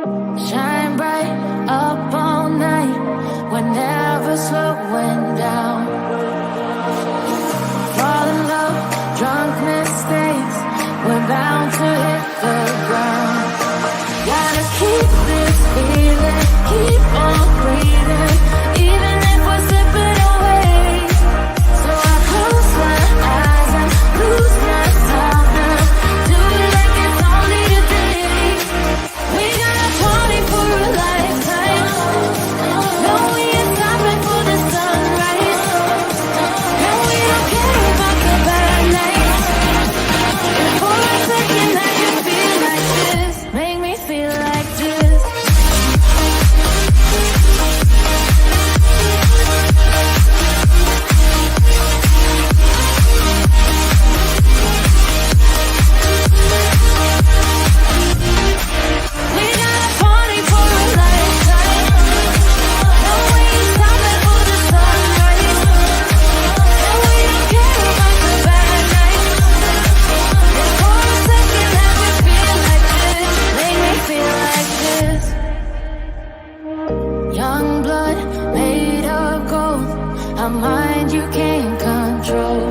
Shine bright up all night, we're never slowing down. Fall in love, drunk mistakes, we're bound to hit the ground. Gotta keep this feeling, keep on breathing, even if we're slipping away. So I close my eyes and lose myself now. Do it like it's only today. We got a party for a lifetime. No, we ain't stopping for the sunrise. No, we don't care about the bad nights. And for a second I can feel like this. Make me feel like this. We got a party for a lifetime. No, we ain't stopping for the sunrise. No, we don't care about the bad nights. And for a second I can feel like this. Make me feel like this. Young blood made of gold, a mind you can't control.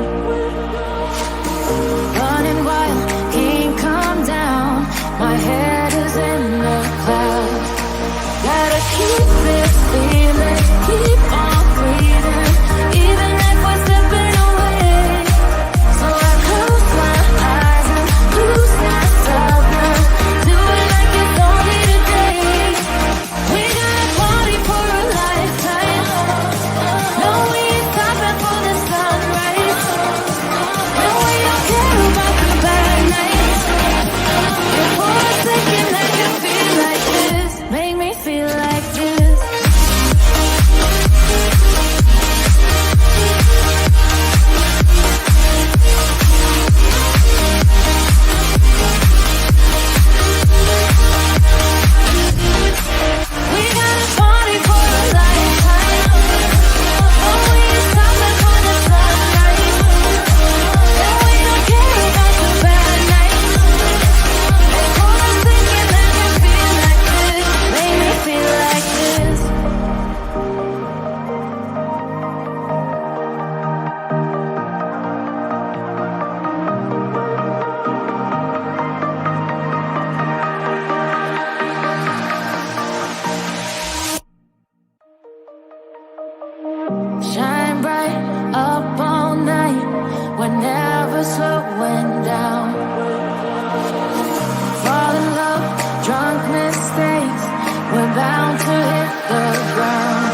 Running wild, can't come down. My head is in the clouds. Gotta keep this feeling, keep on breathing, even if we're slipping away. So I close my eyes and lose myself now. Do it like it's only today. We got a party for a lifetime. No, we ain't stopping for the sunrise. No, we don't care about the bad nights. And for a second I can feel like this. Make me feel like this. We got a party for a lifetime. No, we ain't stopping for the sunrise. No, we don't care about the bad nights. And for a second I can feel like this. Make me feel like this. Shine bright up all night, we're never slowing down. Fall in love, drunk mistakes, we're bound to hit the ground.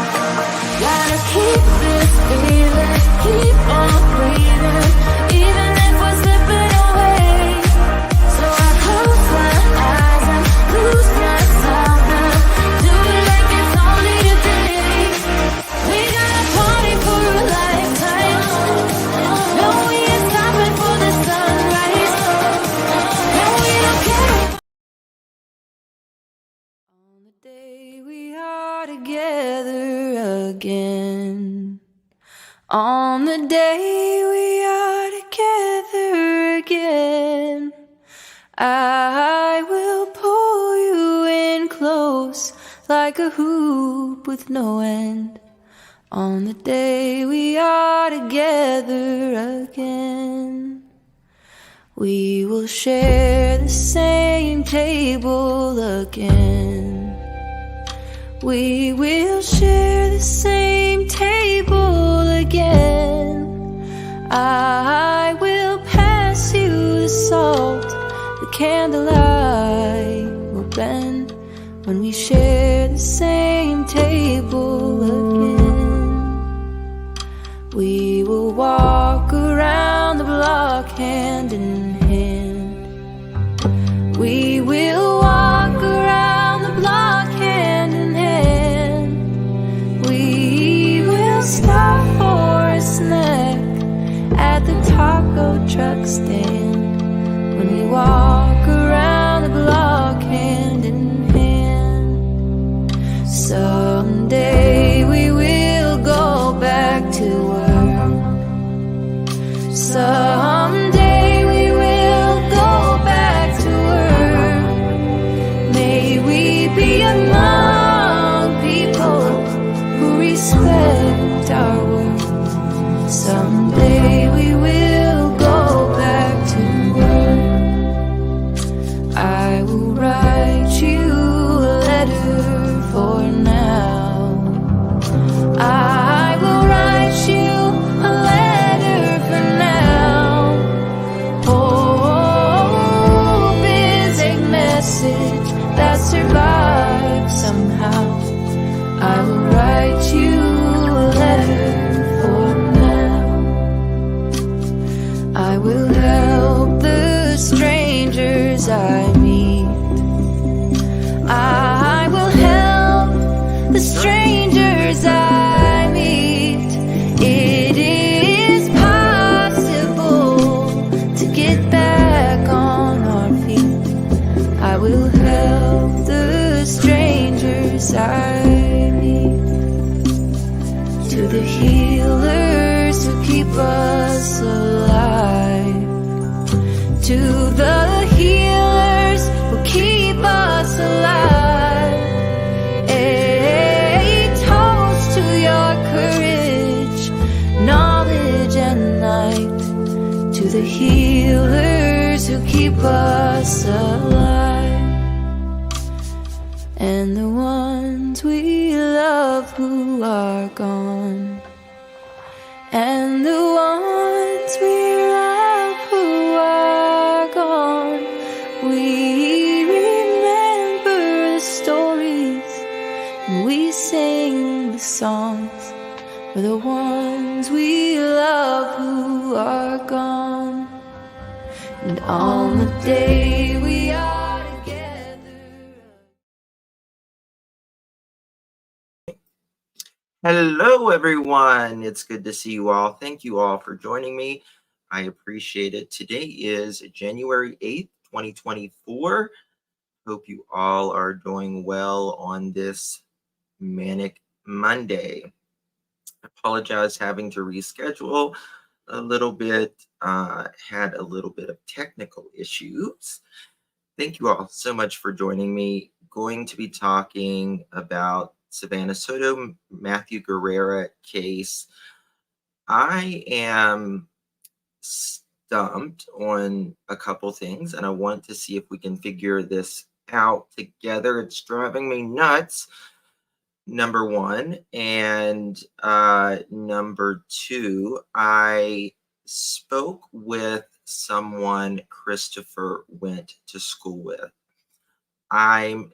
Gotta keep this feeling, keep on breathing, even if we're slipping away. So I close my eyes and lose myself now. Do it like it's only today. We got a party for a lifetime. No, we ain't stopping for the sunrise. No, we don't care. On the day we are together again. On the day we are together again. I will pull you in close like a hoop with no end. On the day we are together again, we will share the same table again. We will share the same table again. I will pass you the salt, the candlelight will bend when we share the same table again. We will walk around the block hand in hand. We will walk around the block hand in hand. We will stop for a snack at the taco truck stand when we walk around the block hand in hand. Someday we will go back to work. Someday we will go back to work. May we be I meet. I will help the strangers I meet. It is possible to get back on our feet. I will help the strangers I meet. To the healers who keep us alive. To the healers who keep us alive. A toast to your courage, knowledge and light. To the healers who keep us alive. And the ones we love who are gone. And the ones we love who are gone. We remember the stories and we sing the songs for the ones we love who are gone. And on the day we are together. Hello, everyone. It's good to see you all. Thank you all for joining me. I appreciate it. Today is January 8th, 2024. Hope you all are doing well on this manic Monday. I apologize having to reschedule a little bit. Had a little bit of technical issues. Thank you all so much for joining me. Going to be talking about Savannah Soto, Matthew Guerrera case. I am stumped on a couple things, and I want to see if we can figure this out together. It's driving me nuts, number one. And number two, I spoke with someone Christopher went to school with. I've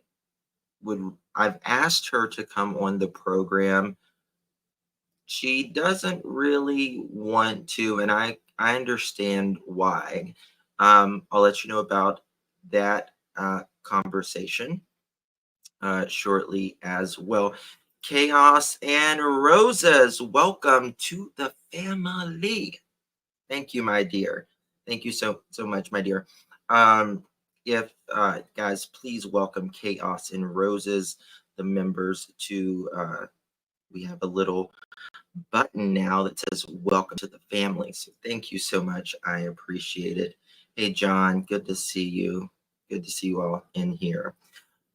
asked her to come on the program. She doesn't really want to, and I understand why. I'll let you know about that conversation shortly as well. Chaos and Roses, welcome to the family. Thank you, my dear. Thank you so much, my dear. If guys, please welcome Chaos and Roses, the members to. We have a little button now that says welcome to the family. So thank you so much. I appreciate it. Hey, John, good to see you. Good to see you all in here.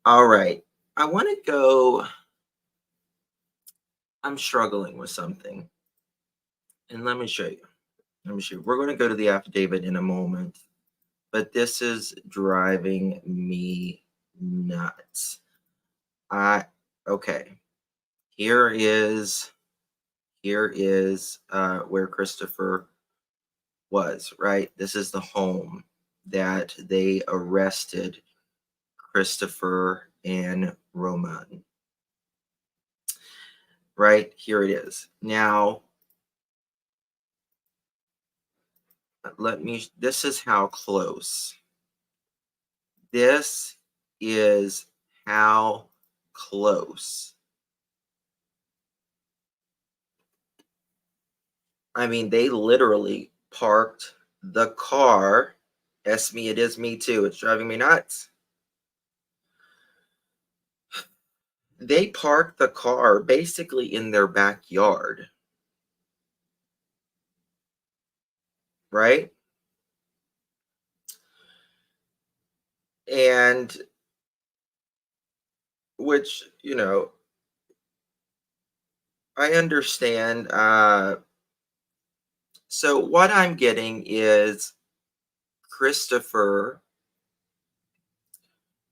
All right. I want to go. I'm struggling with something. And let me show you. We're going to go to the affidavit in a moment. But this is driving me nuts. Okay. Here is where Christopher was, right? This is the home that they arrested Christopher and Roman. Right? Here it is. Now, this is how close. This is how close. I mean, they literally parked the car. Yes, me, it is me too. It's driving me nuts. They parked the car basically in their backyard. Right? And which, I understand. So what I'm getting is Christopher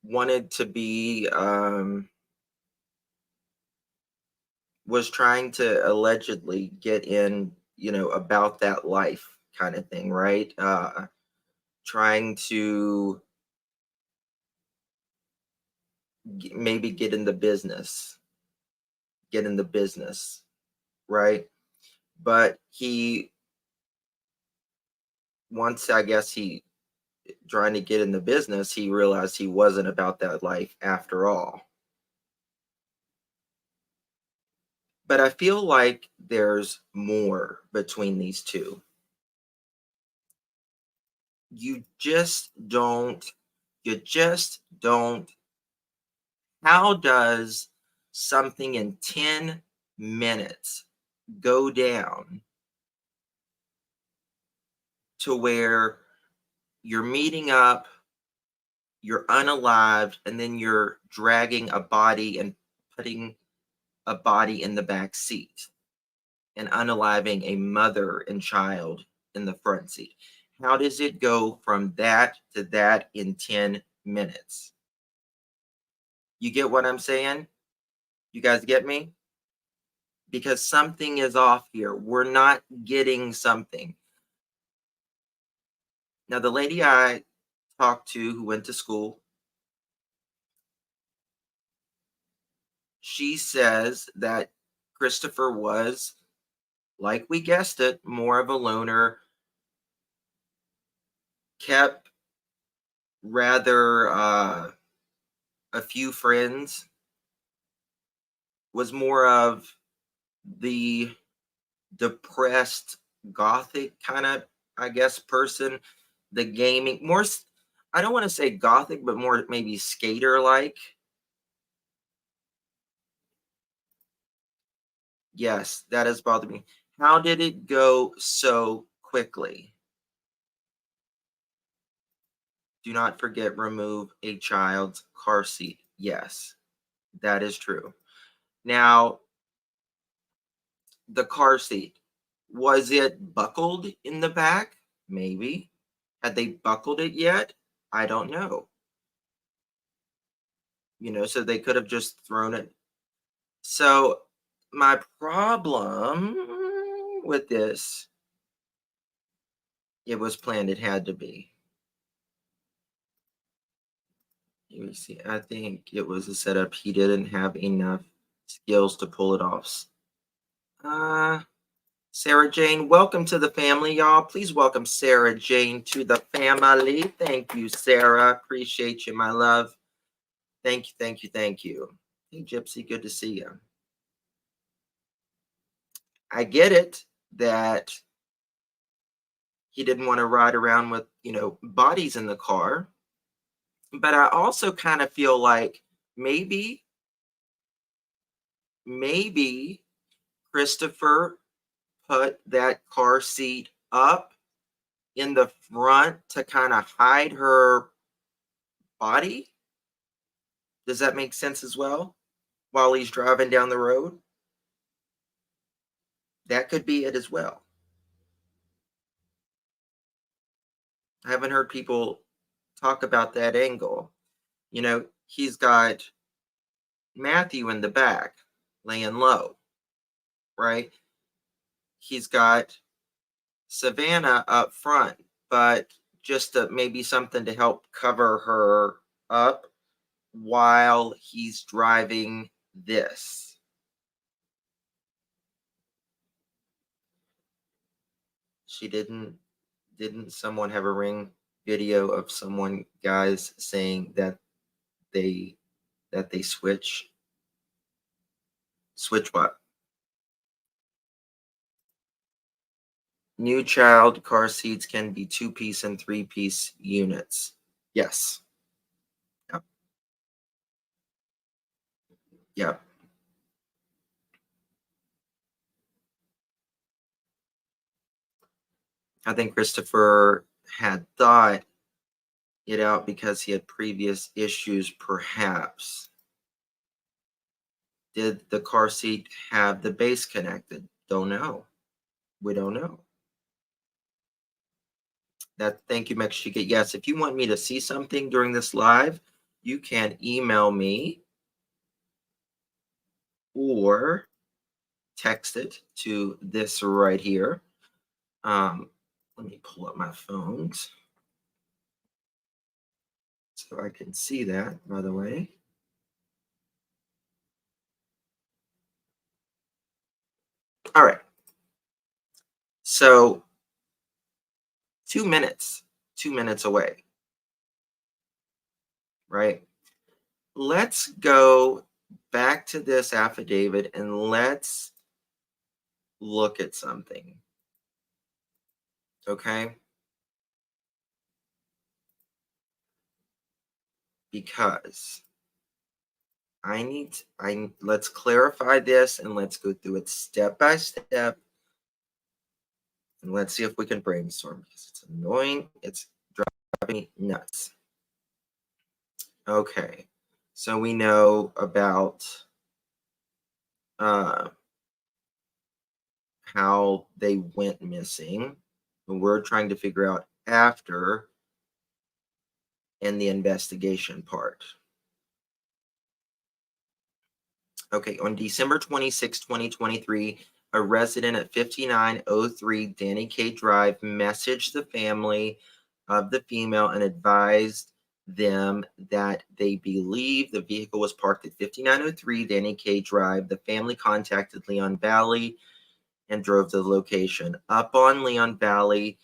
wanted to be, was trying to allegedly get in, about that life kind of thing, right? Trying to maybe get in the business, right? But he, once I guess he trying to get in the business, he realized he wasn't about that life after all. But I feel like there's more between these two. You just don't, you just don't. How does something in 10 minutes go down to where you're meeting up, you're unalived, and then you're dragging a body and putting a body in the back seat and unaliving a mother and child in the front seat? How does it go from that to that in 10 minutes? You get what I'm saying? You guys get me? Because something is off here. We're not getting something. Now, the lady I talked to who went to school, she says that Christopher was, like we guessed it, more of a loner, kept rather a few friends, was more of the depressed gothic kind of, I guess, person, the gaming, more, I don't want to say gothic, but more maybe skater like. Yes, that has bothered me. How did it go so quickly? Do not forget, remove a child's car seat. Yes, that is true. Now, the car seat, was it buckled in the back? Maybe. Had they buckled it yet? I don't know. So they could have just thrown it. So my problem with this, it was planned. It had to be. You see, I think it was a setup. He didn't have enough skills to pull it off. Sarah Jane, welcome to the family, y'all. Please welcome Sarah Jane to the family. Thank you, Sarah. Appreciate you, my love. Thank you, thank you, thank you. Hey, Gypsy, good to see you. I get it that he didn't want to ride around with, bodies in the car. But I also kind of feel like maybe Christopher put that car seat up in the front to kind of hide her body. Does that make sense as well? While he's driving down the road? That could be it as well. I haven't heard people talk about that angle. He's got Matthew in the back laying low, right? He's got Savannah up front, but just maybe something to help cover her up while he's driving this. She didn't someone have a ring video of someone guys saying that they switch what? New child car seats can be 2-piece and 3-piece units. Yes. Yep. Yep. I think Christopher had thought it out because he had previous issues, perhaps. Did the car seat have the base connected? Don't know. We don't know. Thank you, Mexica. Yes, if you want me to see something during this live, you can email me or text it to this right here. Let me pull up my phones so I can see that, by the way. All right. So 2 minutes away. right? Let's go back to this affidavit and let's look at something. Okay? Because let's clarify this and let's go through it step by step. And let's see if we can brainstorm because it's annoying. It's driving me nuts. Okay. So we know about how they went missing. And we're trying to figure out after in the investigation part. Okay, on December 26, 2023, a resident at 5903 Danny K Drive messaged the family of the female and advised them that they believe the vehicle was parked at 5903 Danny K Drive. The family contacted Leon Valley and drove to the location. Up on Leon Valley,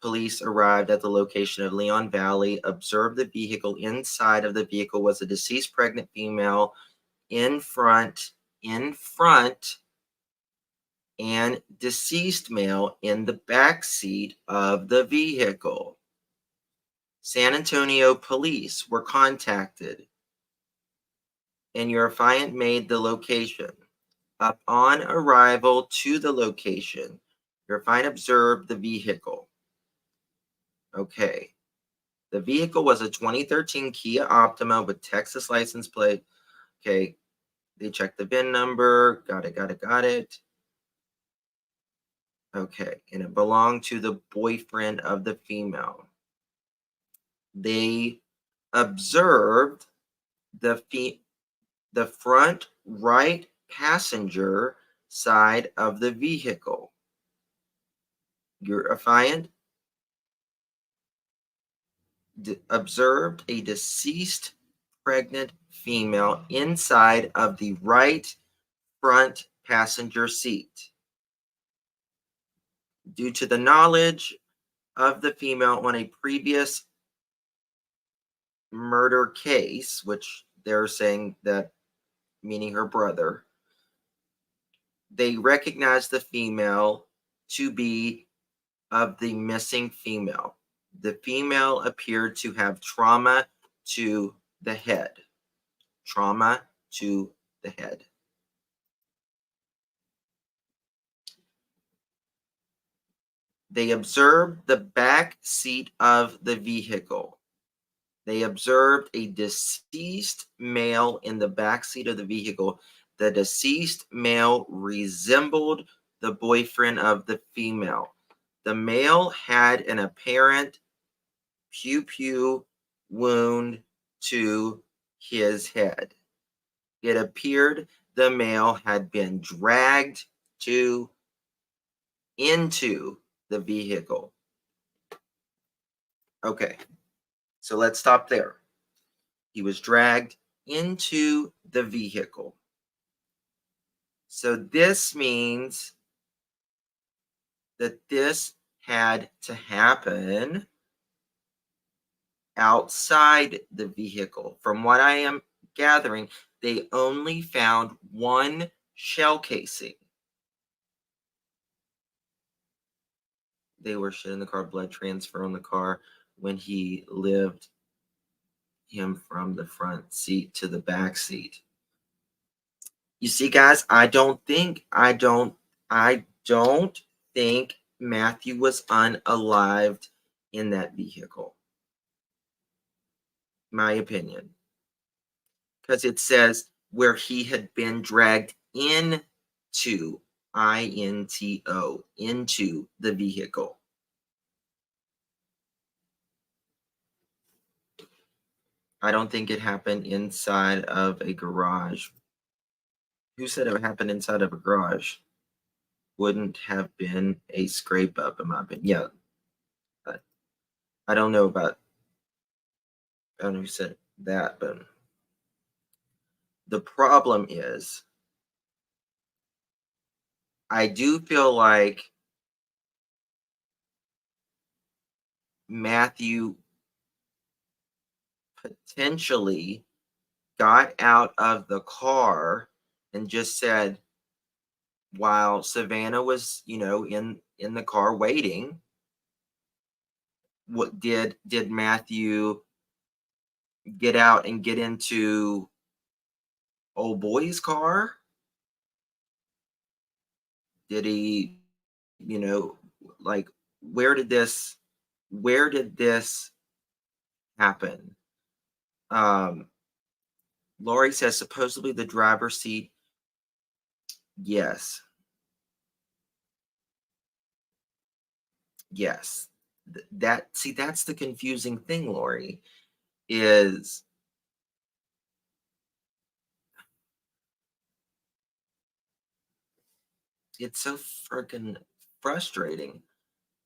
police arrived at the location of Leon Valley, observed the vehicle. Inside of the vehicle was a deceased pregnant female in front, and deceased male in the back seat of the vehicle. San Antonio police were contacted, and your affiant made the location. Upon arrival to the location, your affiant observed the vehicle. Okay. The vehicle was a 2013 Kia Optima with Texas license plate. Okay. They checked the VIN number. Got it. Okay. And it belonged to the boyfriend of the female. They observed the front right passenger side of the vehicle. Your affiant observed a deceased pregnant female inside of the right front passenger seat. Due to the knowledge of the female on a previous murder case, which they're saying that, meaning her brother, they recognized the female to be of the missing female. The female appeared to have trauma to the head. Trauma to the head. They observed the back seat of the vehicle. They observed a deceased male in the back seat of the vehicle. The deceased male resembled the boyfriend of the female. The male had an apparent pew wound to his head. It appeared the male had been dragged into the vehicle. Okay, so let's stop there. He was dragged into the vehicle. So this means that this had to happen outside the vehicle. From what I am gathering, they only found one shell casing. They were shit in the car, blood transfer on the car when he lived him from the front seat to the back seat. You see, guys, I don't think Matthew was unalived in that vehicle. My opinion. Because it says where he had been dragged into, I-N-T-O, into the vehicle. I don't think it happened inside of a garage. Who said it happened inside of a garage? Wouldn't have been a scrape up, in my opinion. Yeah. But I don't know who said that, but the problem is I do feel like Matthew potentially got out of the car and just said, while Savannah was, in the car waiting, what did Matthew get out and get into old boy's car? Did he, you know, like where did this happen? Um, Lori says supposedly the driver's seat. Yes, yes. That's the confusing thing, Lori, is it's so freaking frustrating.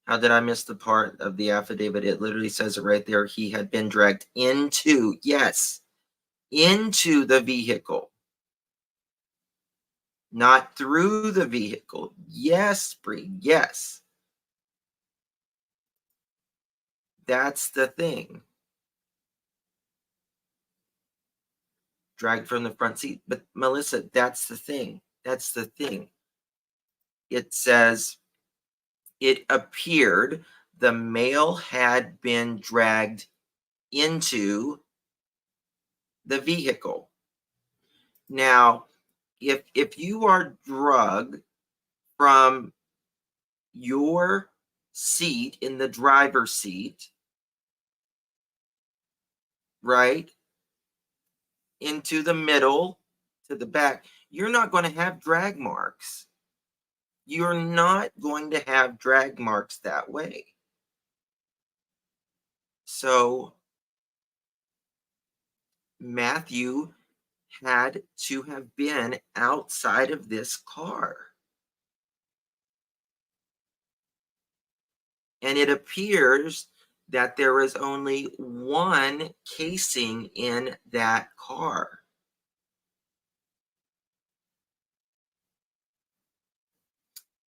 How did I miss the part of the affidavit? It literally says it right there. He had been dragged into, yes, into the vehicle, not through the vehicle. Yes, Bree, yes. That's the thing. Dragged from the front seat. But Melissa, that's the thing. That's the thing. It says it appeared the male had been dragged into the vehicle. Now, if you are drugged from your seat in the driver's seat, right, into the middle to the back, you're not going to have drag marks. You're not going to have drag marks that way. So Matthew had to have been outside of this car. And it appears that there is only one casing in that car.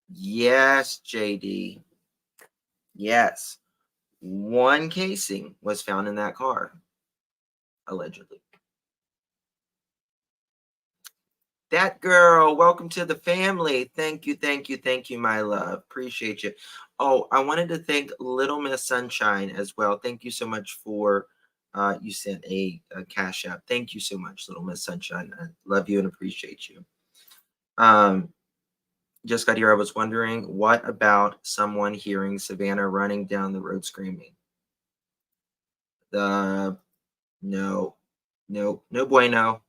Yes, JD. Yes. One casing was found in that car, allegedly. That girl, welcome to the family. Thank you, thank you, thank you, my love. Appreciate you. Oh, I wanted to thank Little Miss Sunshine as well. Thank you so much for you sent a cash app. Thank you so much, Little Miss Sunshine. I love you and appreciate you. Just got here. I was wondering, what about someone hearing Savannah running down the road screaming? No, no, no bueno.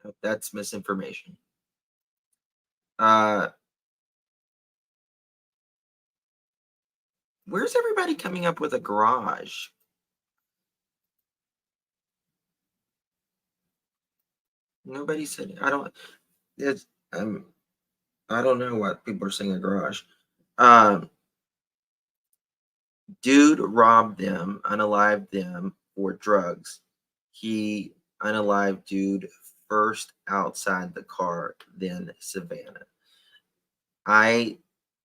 Nope, that's misinformation. Uh, where's everybody coming up with a garage? Nobody said. I don't. It's. I don't know what people are saying a garage. Um, Dude robbed them, unalived them for drugs. He unalived dude first outside the car, then Savannah. I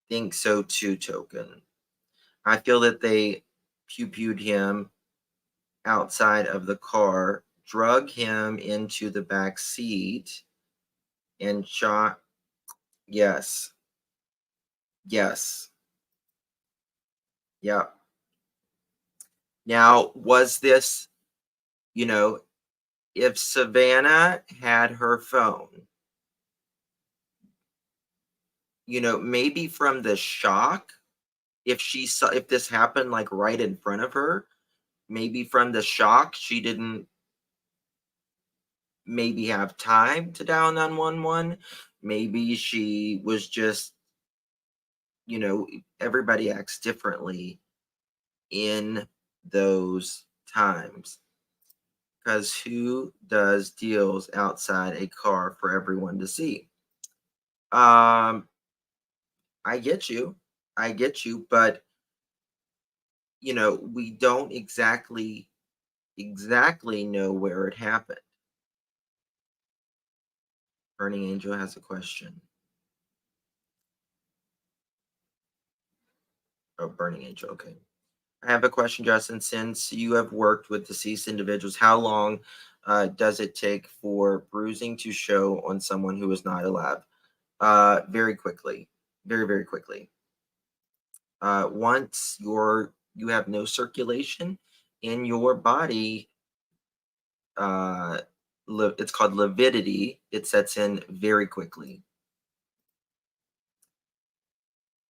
think so too, Token. I feel that they pew-pewed him outside of the car, drug him into the back seat, and shot. Yes. Yes. Yeah. Now, was this, you know, if Savannah had her phone, maybe from the shock, if she saw, if this happened like right in front of her, maybe from the shock, she didn't maybe have time to dial 911. Maybe she was just, everybody acts differently in those times. Because who does deals outside a car for everyone to see? Um, I get you. I get you, but we don't exactly know where it happened. Burning Angel has a question. Oh, Burning Angel, okay. I have a question, Justin. Since you have worked with deceased individuals, how long does it take for bruising to show on someone who is not alive? Very quickly, very, very quickly. Once you have no circulation in your body, uh, it's called lividity. It sets in very quickly.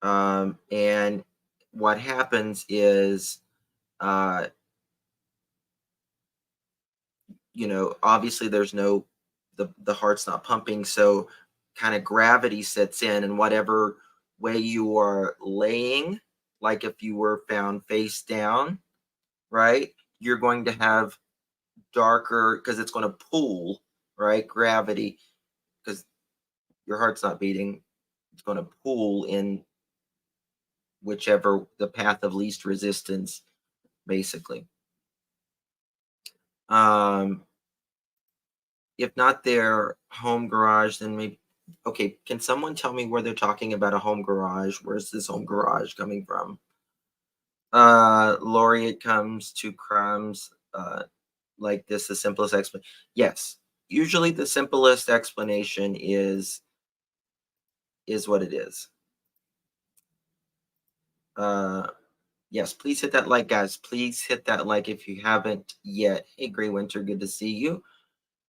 And what happens is, uh, obviously there's no, the heart's not pumping, so kind of gravity sets in, and whatever way you are laying, like if you were found face down, right, you're going to have darker, because it's going to pull, right, gravity, because your heart's not beating, it's going to pull in whichever the path of least resistance, basically. um if not their home garage, then maybe, okay, can someone tell me where they're talking about a home garage? Where's this home garage coming from? Laureate comes to crumbs, like this, the simplest explanation. Yes, usually the simplest explanation is what it is. uh yes, please hit that like, guys. Please hit that like if you haven't yet. Hey, Gray Winter, good to see you.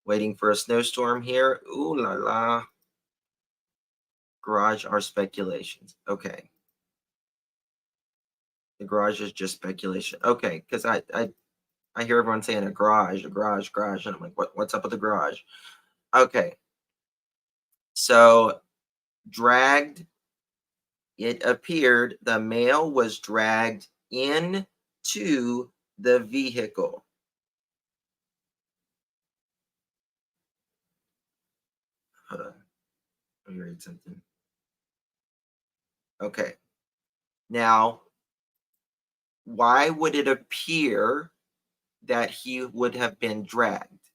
Waiting for a snowstorm here. Ooh la la. Garage are speculations. Okay. The garage is just speculation. Okay, because I hear everyone saying a garage, and I'm like, what's up with the garage? Okay, so dragged. It appeared the male was dragged into the vehicle. Hold on, let me read something. Okay, now why would it appear that he would have been dragged?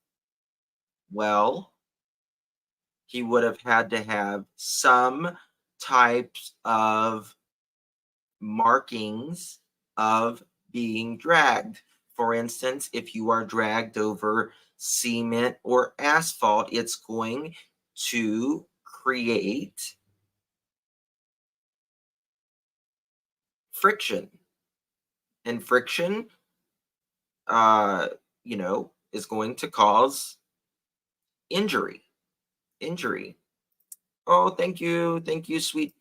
Well, he would have had to have some types of markings of being dragged. For instance, if you are dragged over cement or asphalt, it's going to create friction. And friction, uh, is going to cause injury. Injury. Oh, thank you. Thank you, Sweet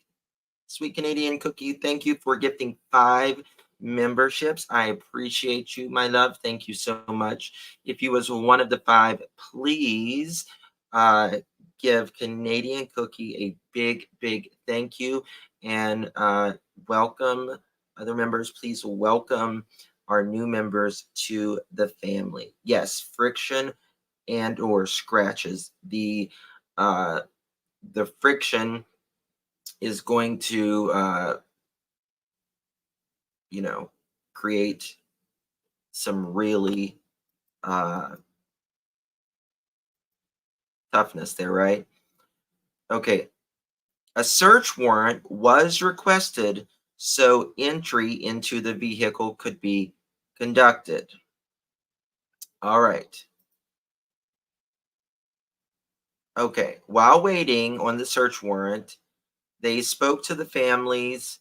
Canadian Cookie. Thank you for gifting 5 memberships. I appreciate you, my love. Thank you so much. If you was one of the 5, please uh, give Canadian Cookie a big, big thank you, and welcome other members. Please welcome our new members to the family. Yes, friction and or scratches. Uh, the friction is going to you know, create some really uh, toughness there, right? Okay, a search warrant was requested so entry into the vehicle could be conducted. All right. Okay, while waiting on the search warrant, they spoke to the families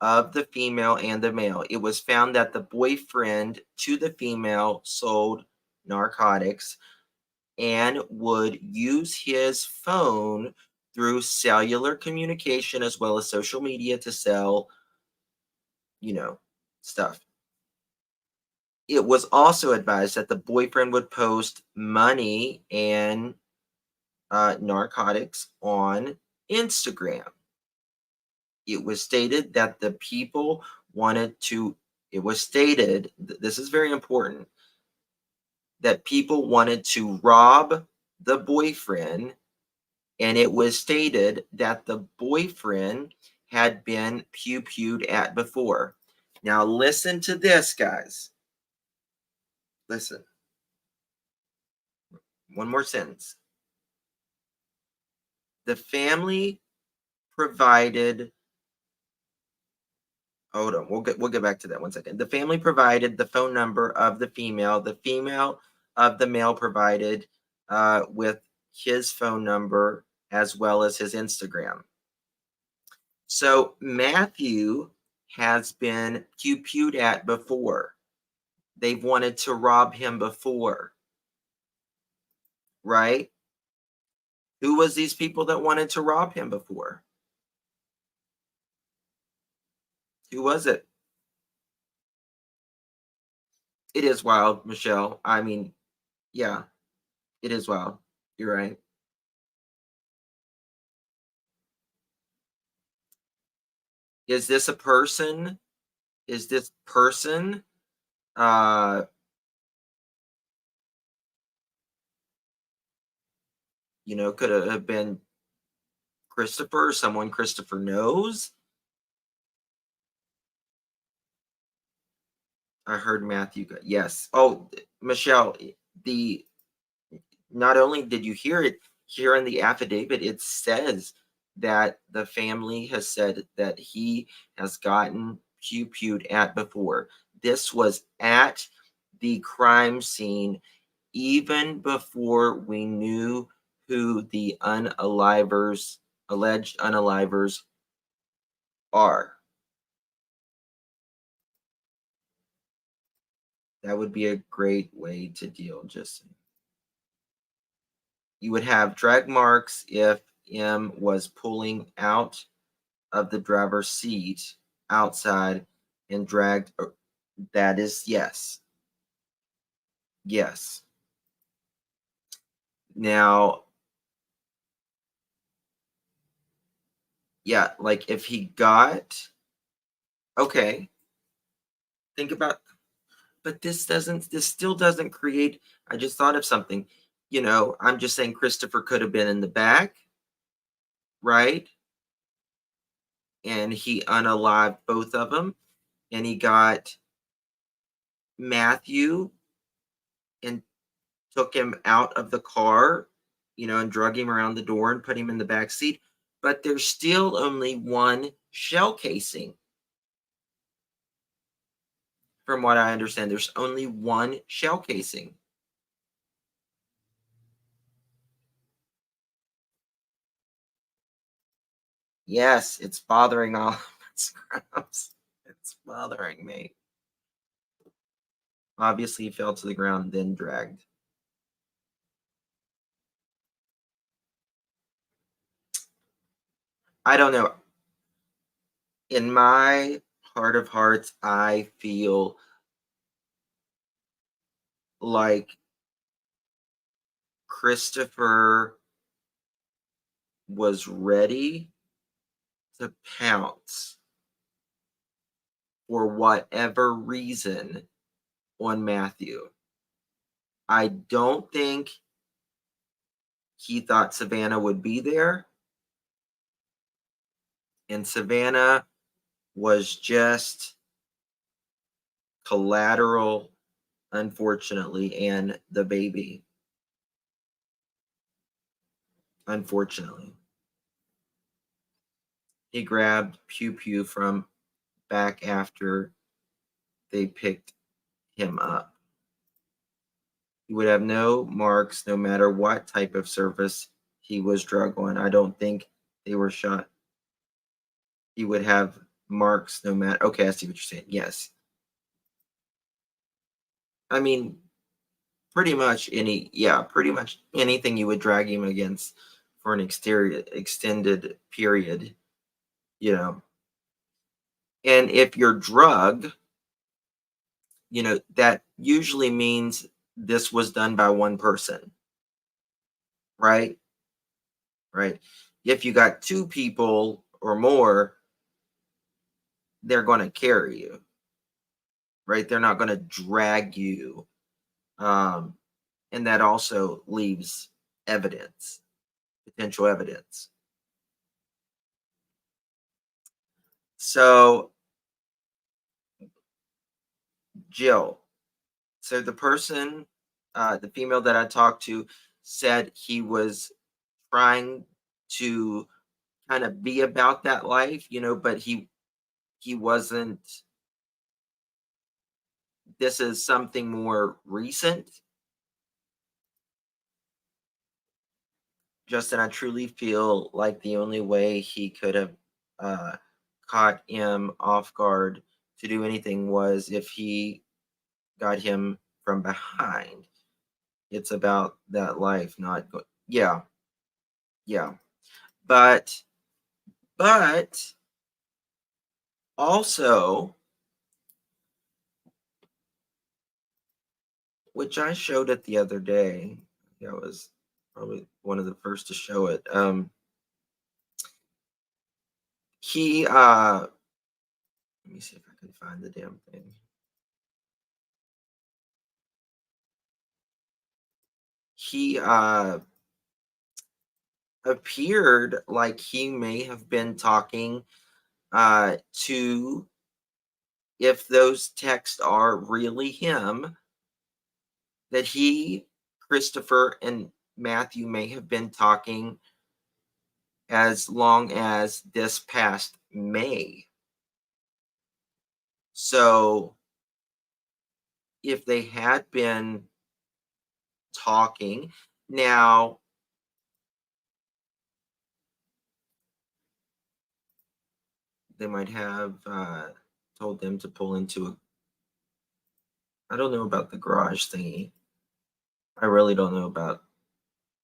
of the female and the male. It was found that the boyfriend to the female sold narcotics and would use his phone through cellular communication as well as social media to sell, you know, stuff. It was also advised that the boyfriend would post money and narcotics on Instagram. It was stated that the people wanted to, it was stated, this is very important, that people wanted to rob the boyfriend, and it was stated that the boyfriend had been pew-pewed at before. Now, listen to this, guys. Listen. One more sentence. The family provided Hold on. We'll get back to that 1 second. The family provided the phone number of the female. The female of the male provided with his phone number as well as his Instagram. So Matthew has been pew-pewed at before. They've wanted to rob him before, right? Who was these people that wanted to rob him before? Who was it? It is wild, Michelle. I mean, yeah, it is wild. You're right. Is this a person? Is this person uh could have been Christopher, someone Christopher knows? I heard Matthew yes. Oh, Michelle, the not only did you hear it here in the affidavit, it says that the family has said that he has gotten pew-pewed at before. This was at the crime scene even before we knew who the alleged unalivers are. That would be a great way to deal, just you would have drag marks if M was pulling out of the driver's seat outside and dragged. That is yes. Yes. Now, yeah, like if he got, okay, think about, but this still doesn't create, I just thought of something. I'm just saying Christopher could have been in the back, right? And he unalived both of them, and he got Matthew and took him out of the car, and drug him around the door and put him in the back seat. But there's still only one shell casing. From what I understand, there's only one shell casing. Yes, it's bothering all of my scrubs. It's bothering me. Obviously, he fell to the ground, then dragged. I don't know. In my heart of hearts, I feel like Christopher was ready to pounce for whatever reason on Matthew. I don't think he thought Savannah would be there. And Savannah was just collateral, unfortunately, and the baby. Unfortunately. He grabbed Pew Pew from back after they picked him up. He would have no marks no matter what type of surface he was drug on. I don't think they were shot. He would have marks no matter. Okay, I see what you're saying. Yes. I mean, pretty much anything you would drag him against for an extended period, you know. And if you're drug, that usually means this was done by one person, right? Right. If you got two people or more, they're going to carry you, right? They're not going to drag you. And that also leaves evidence, potential evidence. So, Jill, so the female that I talked to said he was trying to kind of be about that life, but he wasn't, this is something more recent. Justin, I truly feel like the only way he could have uh, caught him off guard to do anything was if he got him from behind. It's about that life, not yeah, yeah. But but also, which I showed it the other day. Yeah, I was probably one of the first to show it. He let me see if I can find the damn thing. He appeared like he may have been talking to, if those texts are really him, that he, Christopher, and Matthew may have been talking as long as this past May. So if they had been talking, now they might have told them to pull into a, I don't know about the garage thingy. I really don't know about,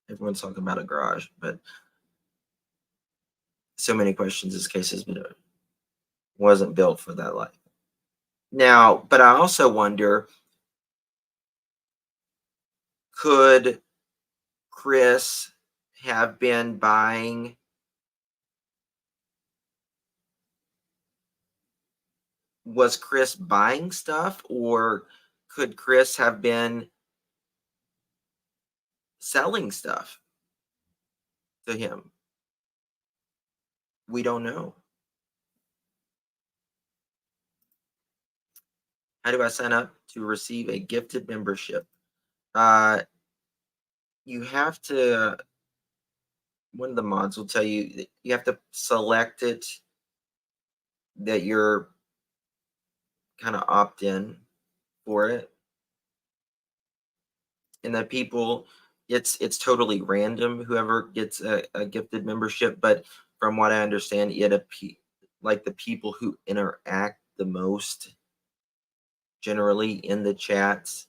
everyone's talking about a garage, but so many questions. This case has been, wasn't built for that life. Now, but I also wonder, could Chris have been buying, was Chris buying stuff, or could Chris have been selling stuff to him? We don't know. How do I sign up to receive a gifted membership? You have to, one of the mods will tell you that you have to select it, that you're kind of opt in for it. And that people, it's totally random whoever gets a gifted membership, but from what I understand, like the people who interact the most generally in the chats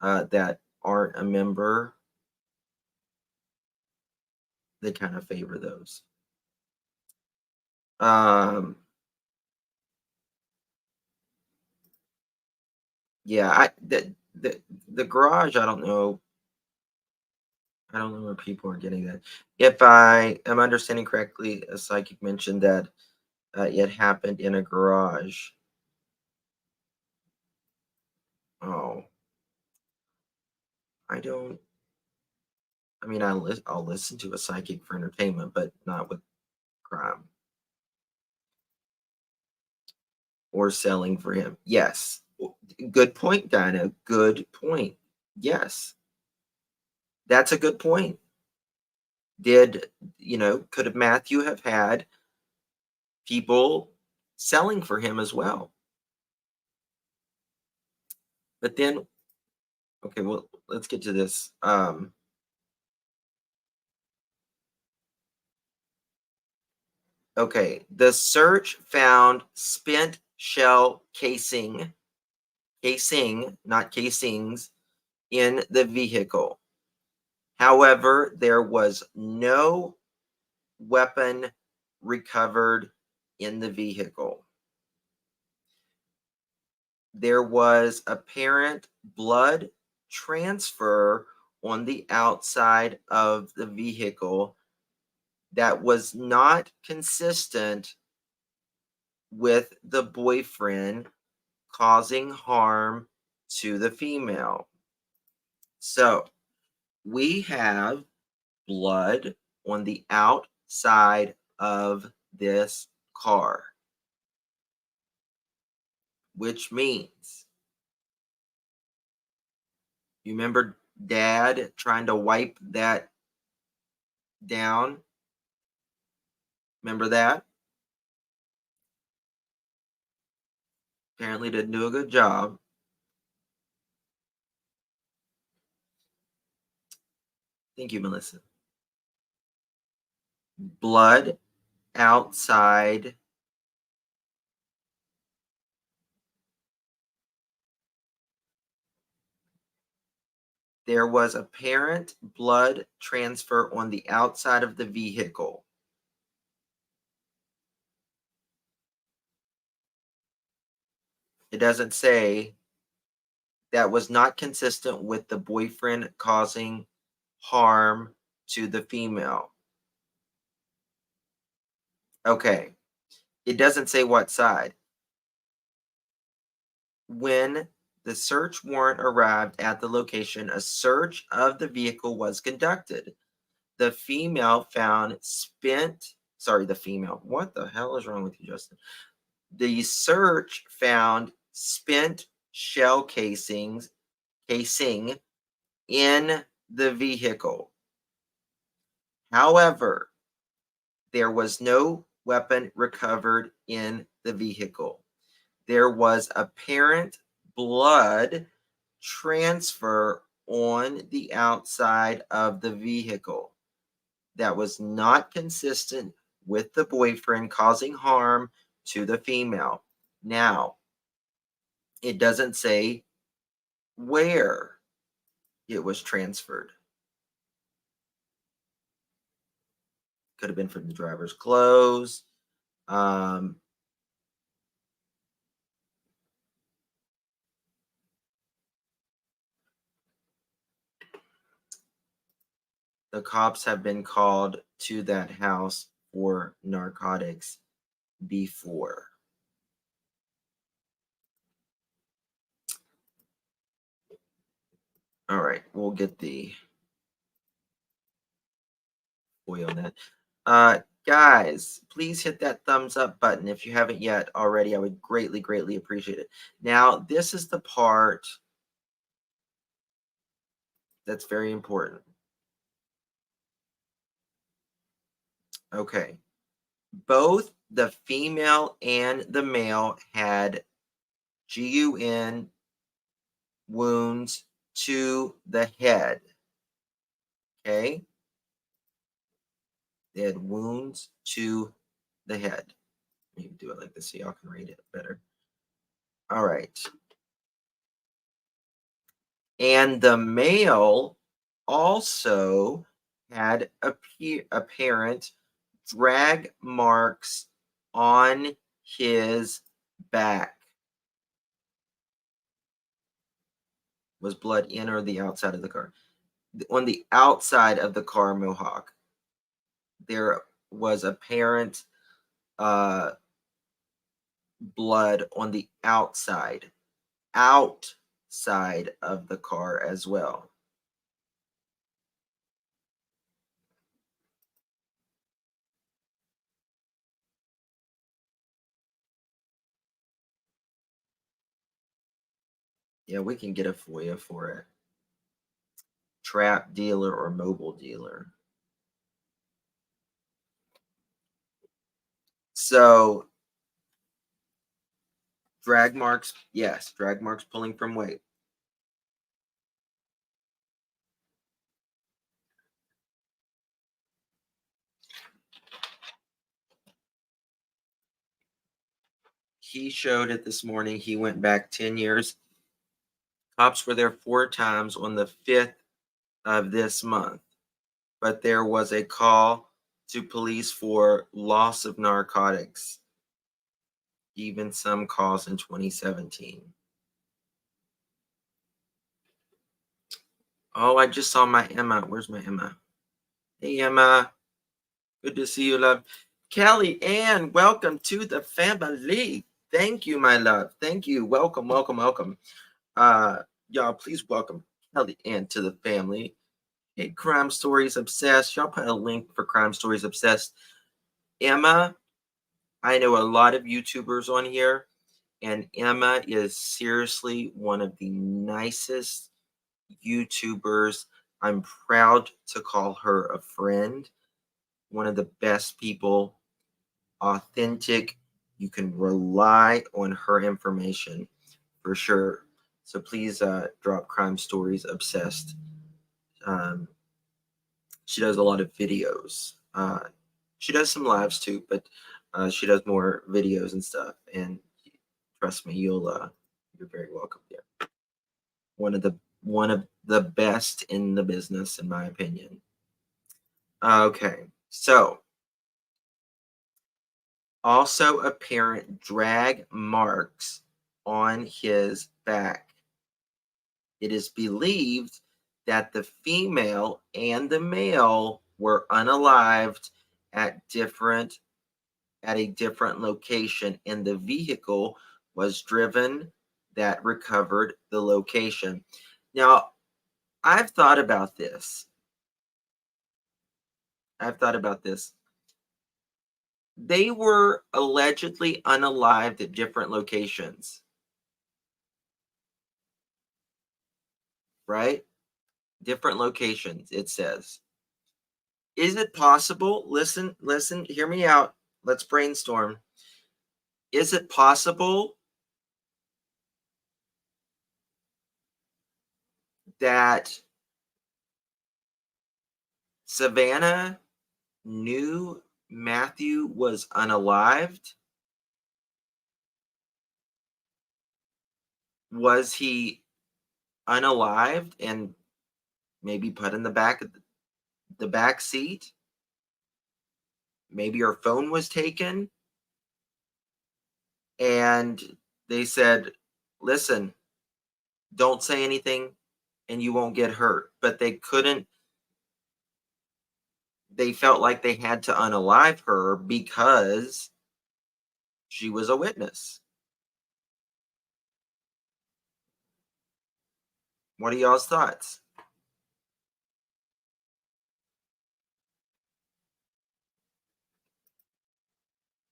that aren't a member, they kind of favor those. Yeah, the garage, I don't know. I don't know where people are getting that. If I am understanding correctly, a psychic mentioned that it happened in a garage. Oh, I don't. I mean, I'll listen to a psychic for entertainment, but not with crime or selling for him. Yes, good point, Dinah. Good point. Yes, that's a good point. Did, could Matthew have had people selling for him as well? But then, okay, well, let's get to this. Okay, the search found spent shell casing, not casings, in the vehicle. However, there was no weapon recovered in the vehicle. There was apparent blood transfer on the outside of the vehicle that was not consistent with the boyfriend causing harm to the female. So we have blood on the outside of this car, which means, you remember Dad trying to wipe that down? Remember that? Apparently didn't do a good job. Thank you, Melissa. Blood outside. There was apparent blood transfer on the outside of the vehicle. It doesn't say that was not consistent with the boyfriend causing harm to the female. Okay. It doesn't say what side. When the search warrant arrived at the location, a search of the vehicle was conducted. The female found the female. What the hell is wrong with you, Justin? The search found spent shell casing in the vehicle. However, there was no weapon recovered in the vehicle. There was apparent blood transfer on the outside of the vehicle that was not consistent with the boyfriend causing harm to the female. Now, it doesn't say where it was transferred. Could have been from the driver's clothes. The cops have been called to that house for narcotics before. All right, we'll get the foil on that. Guys, please hit that thumbs up button if you haven't yet already. I would greatly, greatly appreciate it. Now, this is the part that's very important. Okay. Both the female and the male had GUN wounds to the head. Okay. They had wounds to the head. Let me do it like this so y'all can read it better. All right. And the male also had apparent drag marks on his back. Was blood in or the outside of the car? On the outside of the car, Mohawk, there was apparent blood on the outside of the car as well. Yeah, we can get a FOIA for it. Trap dealer or mobile dealer. So drag marks, yes, drag marks pulling from weight. He showed it this morning. He went back 10 years. Cops were there 4 times on the 5th of this month. But there was a call to police for loss of narcotics. Even some calls in 2017. Oh, I just saw my Emma. Where's my Emma? Hey, Emma. Good to see you, love. Kelly Ann, welcome to the family. Thank you, my love. Thank you. Welcome, welcome, welcome. Y'all, please welcome Kelly Ann to the family. Hey, Crime Stories Obsessed. Y'all put a link for Crime Stories Obsessed. Emma, I know a lot of YouTubers on here, and Emma is seriously one of the nicest YouTubers. I'm proud to call her a friend. One of the best people, authentic, You can rely on her information for sure. So please drop Crime Stories Obsessed. She does a lot of videos. She does some lives too, but she does more videos and stuff. And trust me, you're very welcome there. One of the best in the business, in my opinion. Okay, so also apparent drag marks on his back. It is believed that the female and the male were unalived at a different location, and the vehicle was driven that recovered the location. Now, I've thought about this. They were allegedly unalived at different locations, right? Different locations, it says. Is it possible? Listen, hear me out. Let's brainstorm. Is it possible that Savannah knew Matthew was unalived? Was he unalived and maybe put in the back seat? Maybe her phone was taken and they said, "Listen, don't say anything and you won't get hurt." But they couldn't. They felt like they had to unalive her because she was a witness. What are y'all's thoughts?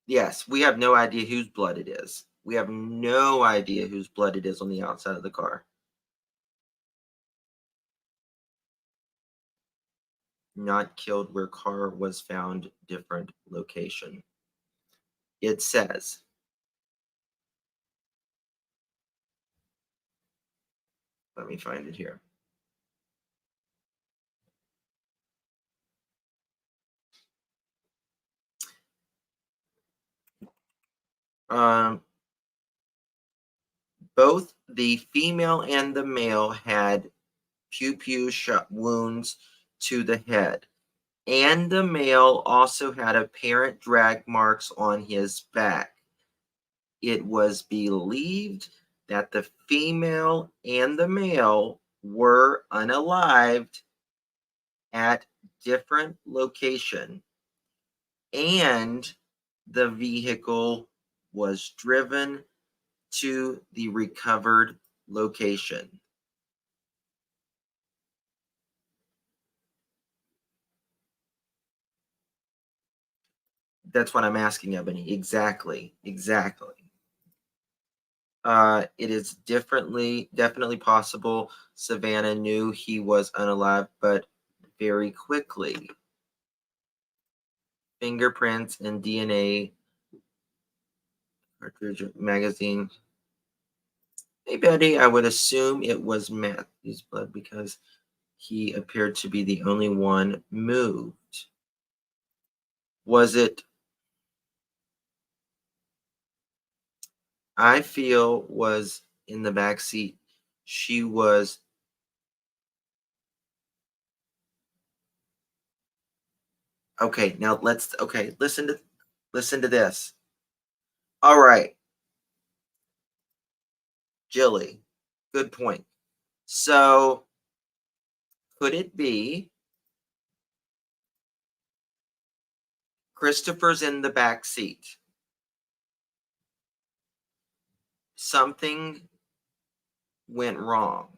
Yes, we have no idea whose blood it is. We have no idea whose blood it is on the outside of the car. Not killed where car was found, different location. It says, let me find it here. Both the female and the male had pew shot wounds to the head, and the male also had apparent drag marks on his back. It was believed that the female and the male were unalived at different location, and the vehicle was driven to the recovered location. That's what I'm asking, Ebony. Exactly. It is definitely possible Savannah knew he was unalive, but very quickly. Fingerprints and DNA cartridge magazine. Hey, Betty, I would assume it was Matthew's blood because he appeared to be the only one moved. Was it? I feel was in the back seat. She was. Okay, now listen to this. All right. Jilly, good point. So could it be Christopher's in the back seat? Something went wrong.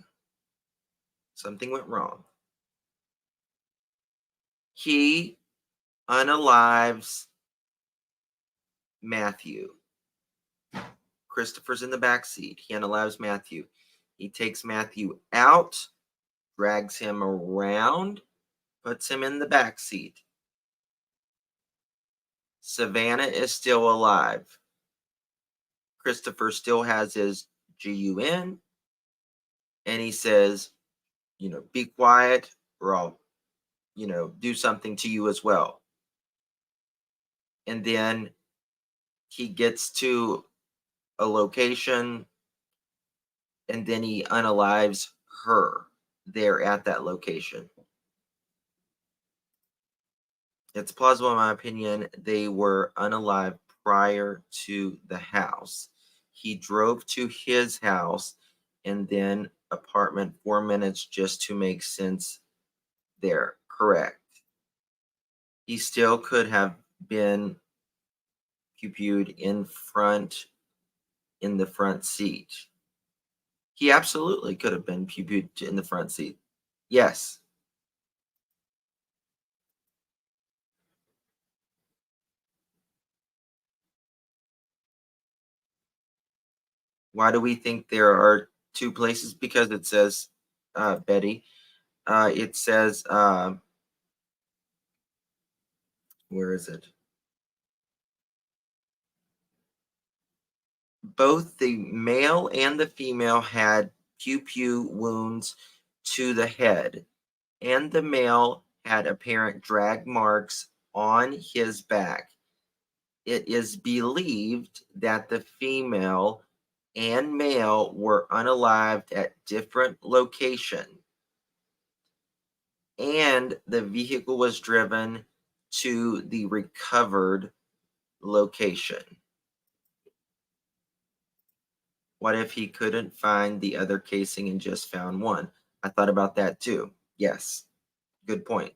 He unalives Matthew. Christopher's in the back seat. He unalives Matthew. He takes Matthew out, drags him around, puts him in the back seat. Savannah is still alive. Christopher still has his GUN, and he says, be quiet or I'll, do something to you as well. And then he gets to a location and then he unalives her there at that location. It's plausible, in my opinion, they were unalived prior to the house. He drove to his house and then apartment 4 minutes just to make sense there. Correct. He still could have been pew-pewed in the front seat. He absolutely could have been pew-pewed in the front seat. Yes. Why do we think there are two places? Because it says, Betty, it says, where is it? Both the male and the female had pew-pew wounds to the head, and the male had apparent drag marks on his back. It is believed that the female and male were unalived at different locations, and the vehicle was driven to the recovered location. What if he couldn't find the other casing and just found one? I thought about that too. Yes, good point.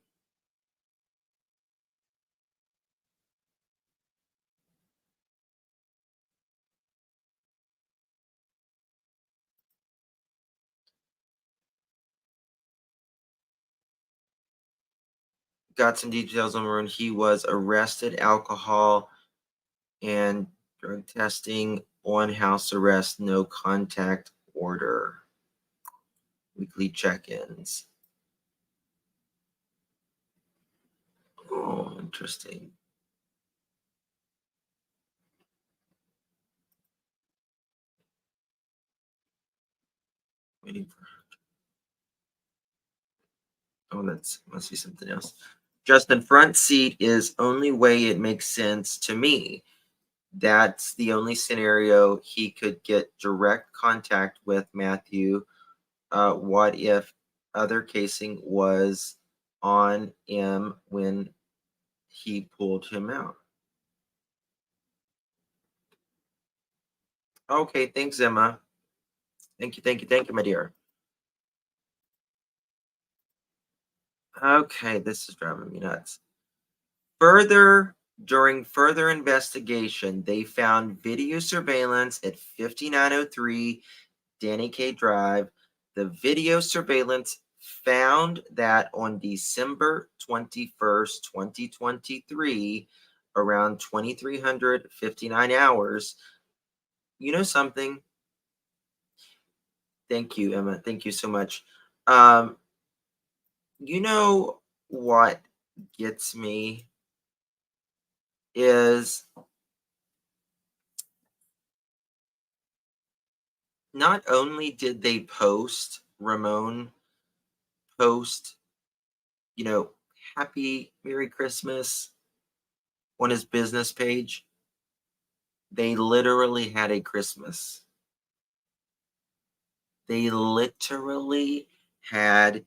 Got some details on when he was arrested, alcohol and drug testing, on house arrest, no contact order, weekly check-ins. Oh, interesting. Waiting for. Oh, that's must be something else. Justin, front seat is only way it makes sense to me. That's the only scenario he could get direct contact with Matthew. What if other casing was on him when he pulled him out? Okay, thanks, Emma. Thank you, my dear. Okay, this is driving me nuts. During further investigation, they found video surveillance at 5903 Danny K Drive. The video surveillance found that on December 21st, 2023, around 2359 hours, you know something? Thank you, Emma. Thank you so much. Um, you know what gets me is not only did they Ramon post, you know, happy Merry Christmas on his business page, they literally had a Christmas. They literally had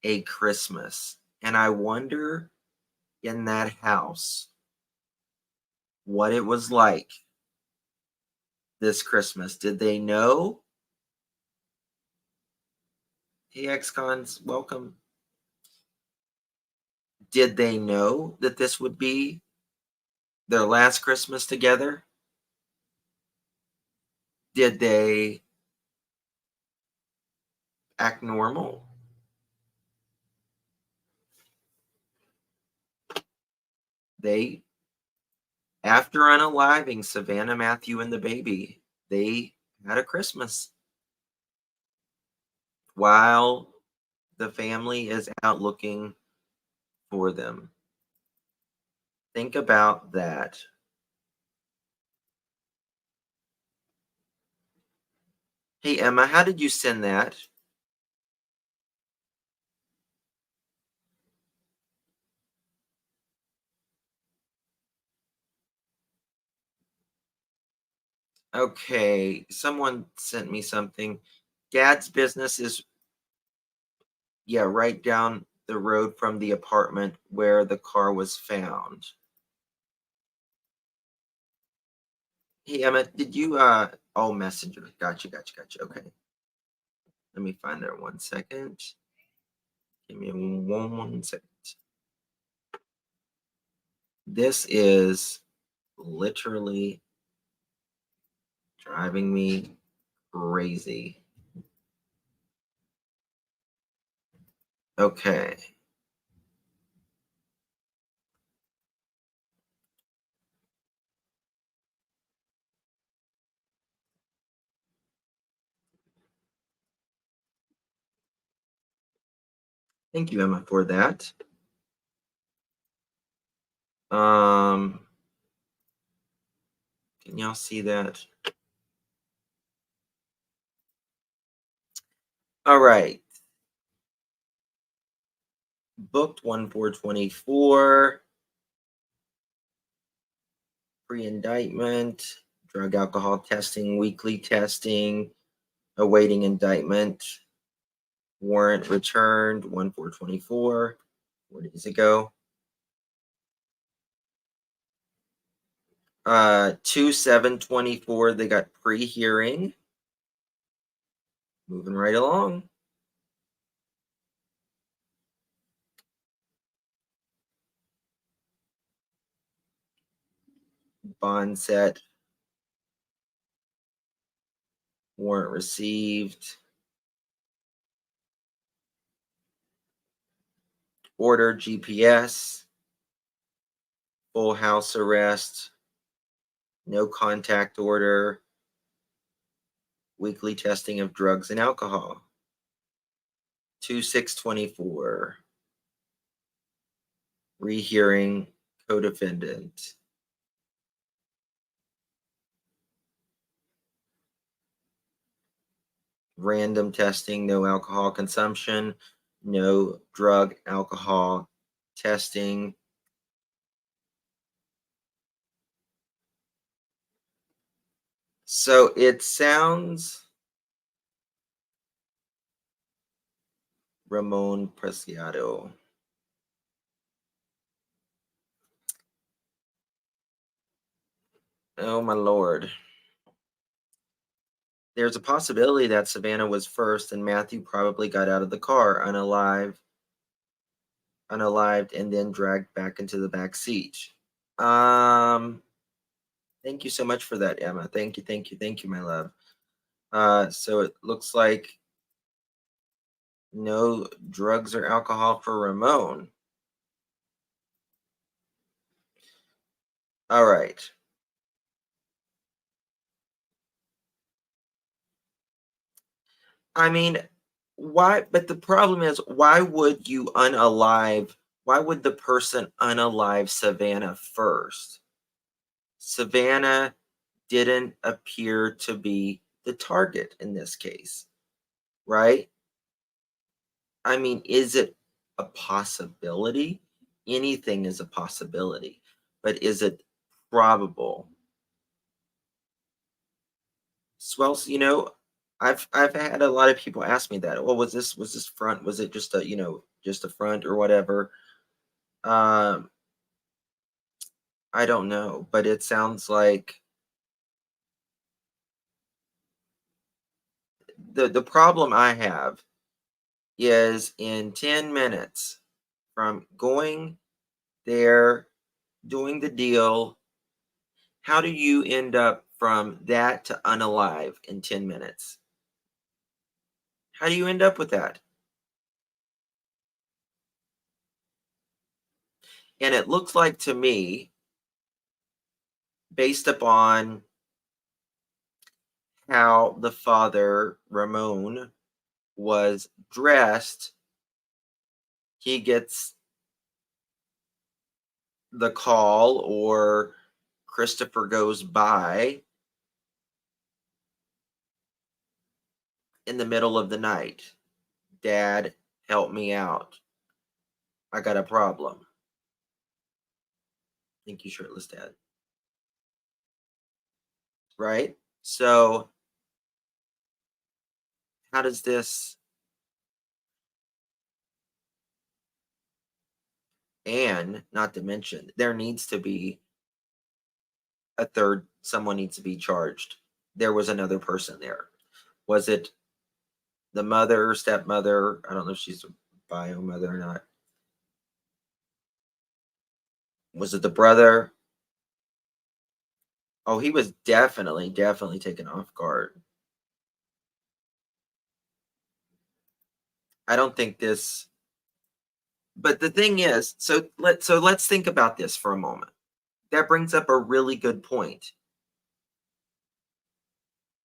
a Christmas. And I wonder in that house what it was like this Christmas. Did they know? Hey, ex-cons, welcome. Did they know that this would be their last Christmas together? Did they act normal? They, after unaliving Savannah, Matthew, and the baby, they had a Christmas while the family is out looking for them. Think about that. Hey, Emma, how did you send that? Okay, someone sent me something. Dad's business is, yeah, right down the road from the apartment where the car was found. Hey, Emma, did you, oh, Messenger. Gotcha. Okay. Let me find that 1 second. Give me one second. This is literally driving me crazy. Okay. Thank you, Emma, for that. Um, can y'all see that? All right. Booked 1/4/24. Pre-indictment, drug alcohol testing, weekly testing, awaiting indictment, warrant returned 1/4/24, 4 days ago. 2/7/24, they got pre-hearing. Moving right along. Bond set, warrant received, order GPS, full house arrest, no contact order, weekly testing of drugs and alcohol. 2/6/24, rehearing co-defendant. Random testing, no alcohol consumption, no drug alcohol testing. So it sounds Ramon Preciado. Oh my lord. There's a possibility that Savannah was first and Matthew probably got out of the car unalived and then dragged back into the back seat. Um Thank you so much for that, Emma. Thank you, my love. So it looks like no drugs or alcohol for Ramon. All right. I mean, why? But the problem is, why would you unalive? Why would the person unalive Savannah first? Savannah didn't appear to be the target in this case, right? I mean, is it a possibility? Anything is a possibility, but is it probable? Swells, I've had a lot of people ask me that. Well, was this front? Was it just just a front or whatever? Um, I don't know, but it sounds like the problem I have is in 10 minutes from going there, doing the deal, how do you end up from that to unalive in 10 minutes? How do you end up with that? And it looks like to me, based upon how the father, Ramon, was dressed, he gets the call or Christopher goes by in the middle of the night. Dad, help me out. I got a problem. Thank you, shirtless dad. Right? So, how does this, and not to mention, there needs to be a third, someone needs to be charged. There was another person there. Was it the mother, stepmother? I don't know if she's a bio mother or not. Was it the brother? Oh, he was definitely taken off guard. I don't think this, but the thing is, so let's think about this for a moment. That brings up a really good point.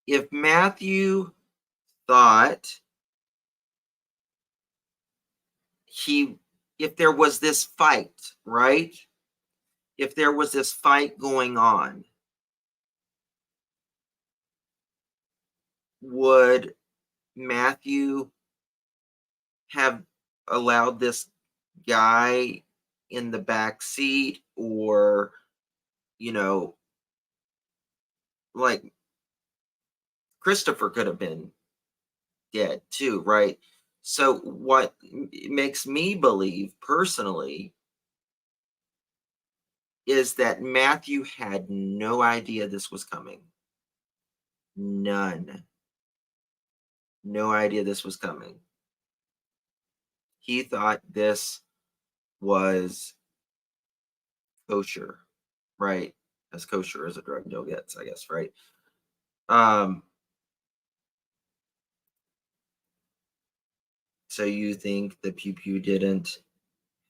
If Matthew thought he, if there was this fight, right? If there was this fight going on, would Matthew have allowed this guy in the back seat, or, you know, like Christopher could have been dead too, right? So what makes me believe personally is that Matthew had no idea this was coming. None. No idea this was coming. He thought this was kosher, right? As kosher as a drug deal gets, I guess, right? Um, so you think the pew pew didn't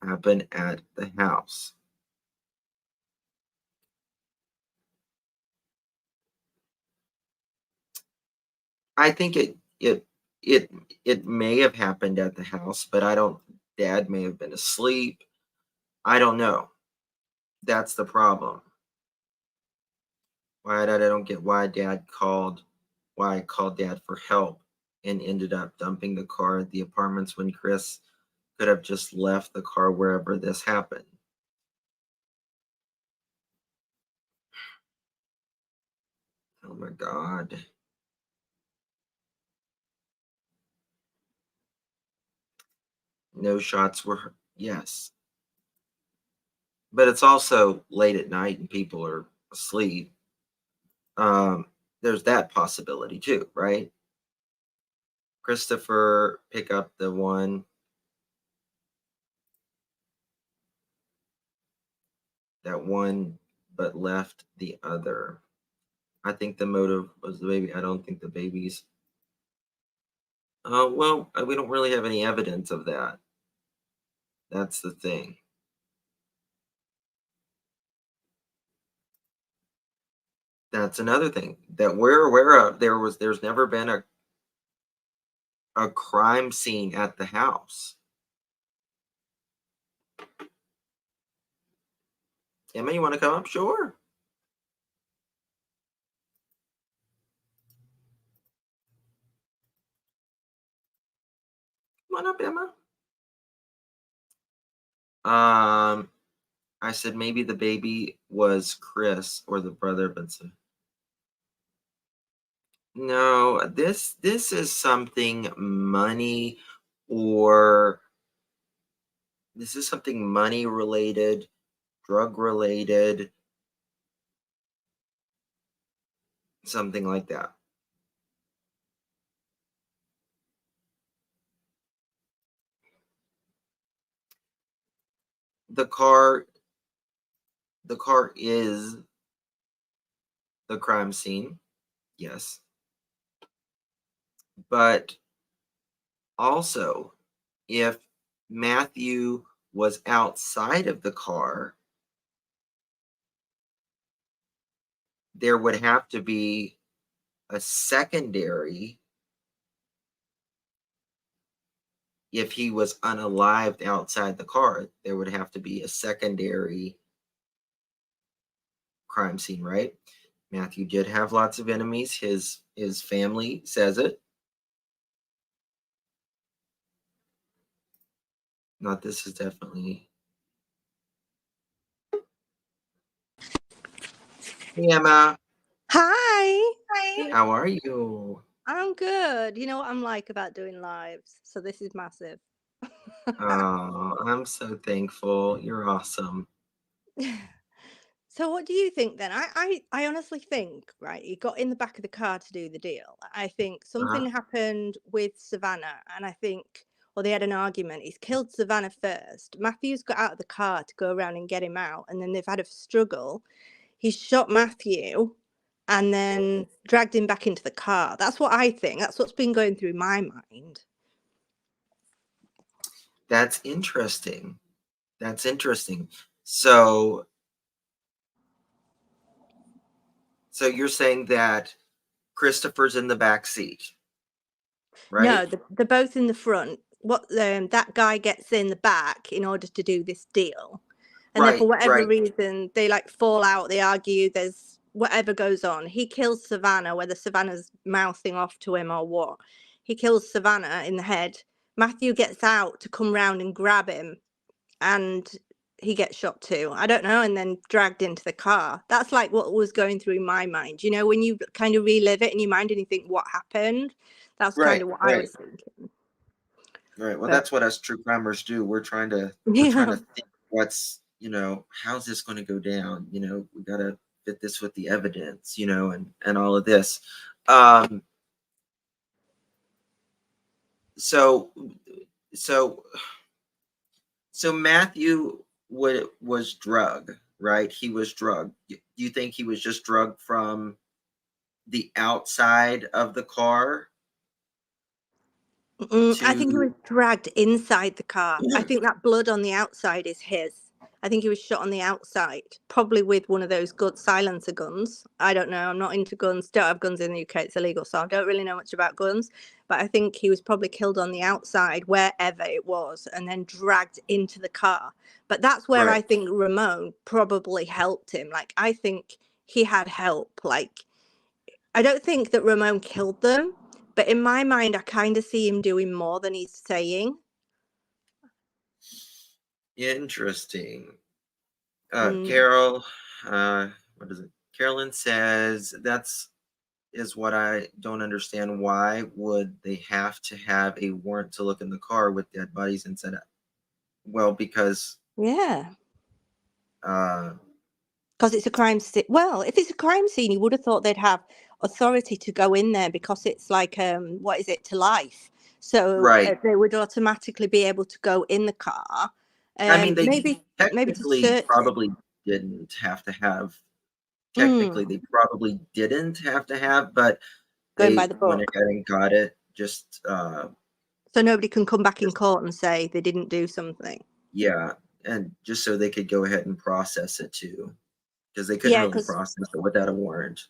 happen at the house? I think it it may have happened at the house, but I don't. Dad may have been asleep. I don't know. That's the problem. Why dad? I don't get why dad called. Why I called dad for help and ended up dumping the car at the apartments when Chris could have just left the car wherever this happened. Oh my God. No shots were, yes. But it's also late at night and people are asleep. Um, there's that possibility too, right? Christopher pick up the one that one but left the other. I think the motive was the baby. I don't think the babies. Well, we don't really have any evidence of that. That's the thing. That's another thing that we're aware of. There's never been a crime scene at the house. Emma, you want to come up? Sure. Come on up, Emma. Um, I said maybe the baby was Chris or the brother, but no, this is something money, or this is something money related, drug related, something like that. The car the car is the crime scene. Yes. But also, if Matthew was outside of the car, there would have to be a secondary. If he was unalived outside the car, there would have to be a secondary crime scene, right? Matthew did have lots of enemies. His family says it. Not this is definitely. Hey, Emma. Hi, Hi. How are you? I'm good. You know what I'm like about doing lives, so this is massive. Oh, I'm so thankful. You're awesome. So what do you think then? I honestly think, right, he got in the back of the car to do the deal. I think something Uh-huh. happened with Savannah, and I think, well, they had an argument. He's killed Savannah first. Matthew's got out of the car to go around and get him out, and then they've had a struggle. He's shot Matthew and then dragged him back into the car. That's what I think. That's what's been going through my mind. That's interesting. That's interesting. So you're saying that Christopher's in the back seat, No, right? they're both in the front. What that guy gets in the back in order to do this deal, and then for Right, whatever right, reason they like fall out. They argue. There's whatever goes on. He kills Savannah, whether Savannah's mouthing off to him or what. He kills Savannah in the head. Matthew gets out to come round and grab him, and he gets shot too. I don't know, and then dragged into the car. That's like what was going through my mind. You know, when you kind of relive it in your mind and you think what happened. That's kind right, of what I right, was thinking. right. Well, But that's what us true crimers do. We're trying to yeah, think what's, how's this going to go down? We got to fit this with the evidence, and all of this. Um, so so so Matthew was drugged, right? He was drugged. Do you think he was just drugged from the outside of the car I think he to was dragged inside the car. I think that blood on the outside is his. I think he was shot on the outside, probably with one of those good silencer guns. I don't know. I'm not into guns. Don't have guns in the UK. It's illegal, so I don't really know much about guns. But I think he was probably killed on the outside, wherever it was, and then dragged into the car. But that's where right? I think Ramon probably helped him. Like, I think he had help. Like, I don't think that Ramon killed them, but in my mind, I kind of see him doing more than he's saying. Interesting. Mm, Carol, what is it? Carolyn says is what I don't understand. Why would they have to have a warrant to look in the car with dead bodies inside? Well, because yeah, uh, because it's a crime scene. Well, if it's a crime scene, you would have thought they'd have authority to go in there because it's like, what is it, to life? So right. they would automatically be able to go in the car, I mean, they maybe to technically search it. probably didn't have to have. Technically, Mm, they probably didn't have to have, but going by they the went book. ahead and got it. So nobody can come back in Just court and say they didn't do something. yeah, and just so they could go ahead and process it too, because they couldn't Yeah, really because process it without a warrant.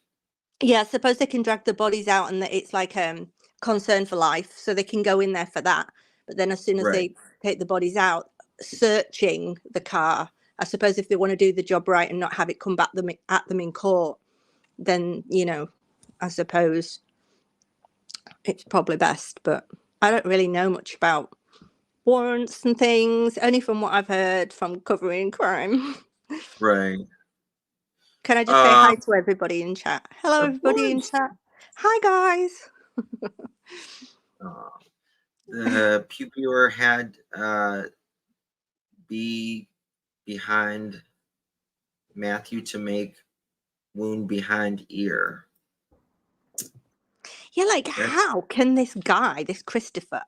yeah, I suppose they can drag the bodies out and that it's like concern for life, so they can go in there for that. But then as soon as Right. they take the bodies out, searching the car, I suppose if they want to do the job right and not have it come back at them in court, then I suppose it's probably best. But I don't really know much about warrants and things, only from what I've heard from covering crime. Right. Can I just say Uh, hi to everybody in chat? Hello, of everybody in course. chat. Hi, guys. Uh, the pupier had be behind Matthew to make wound behind ear. Yeah, like That's how can this guy, this Christopher,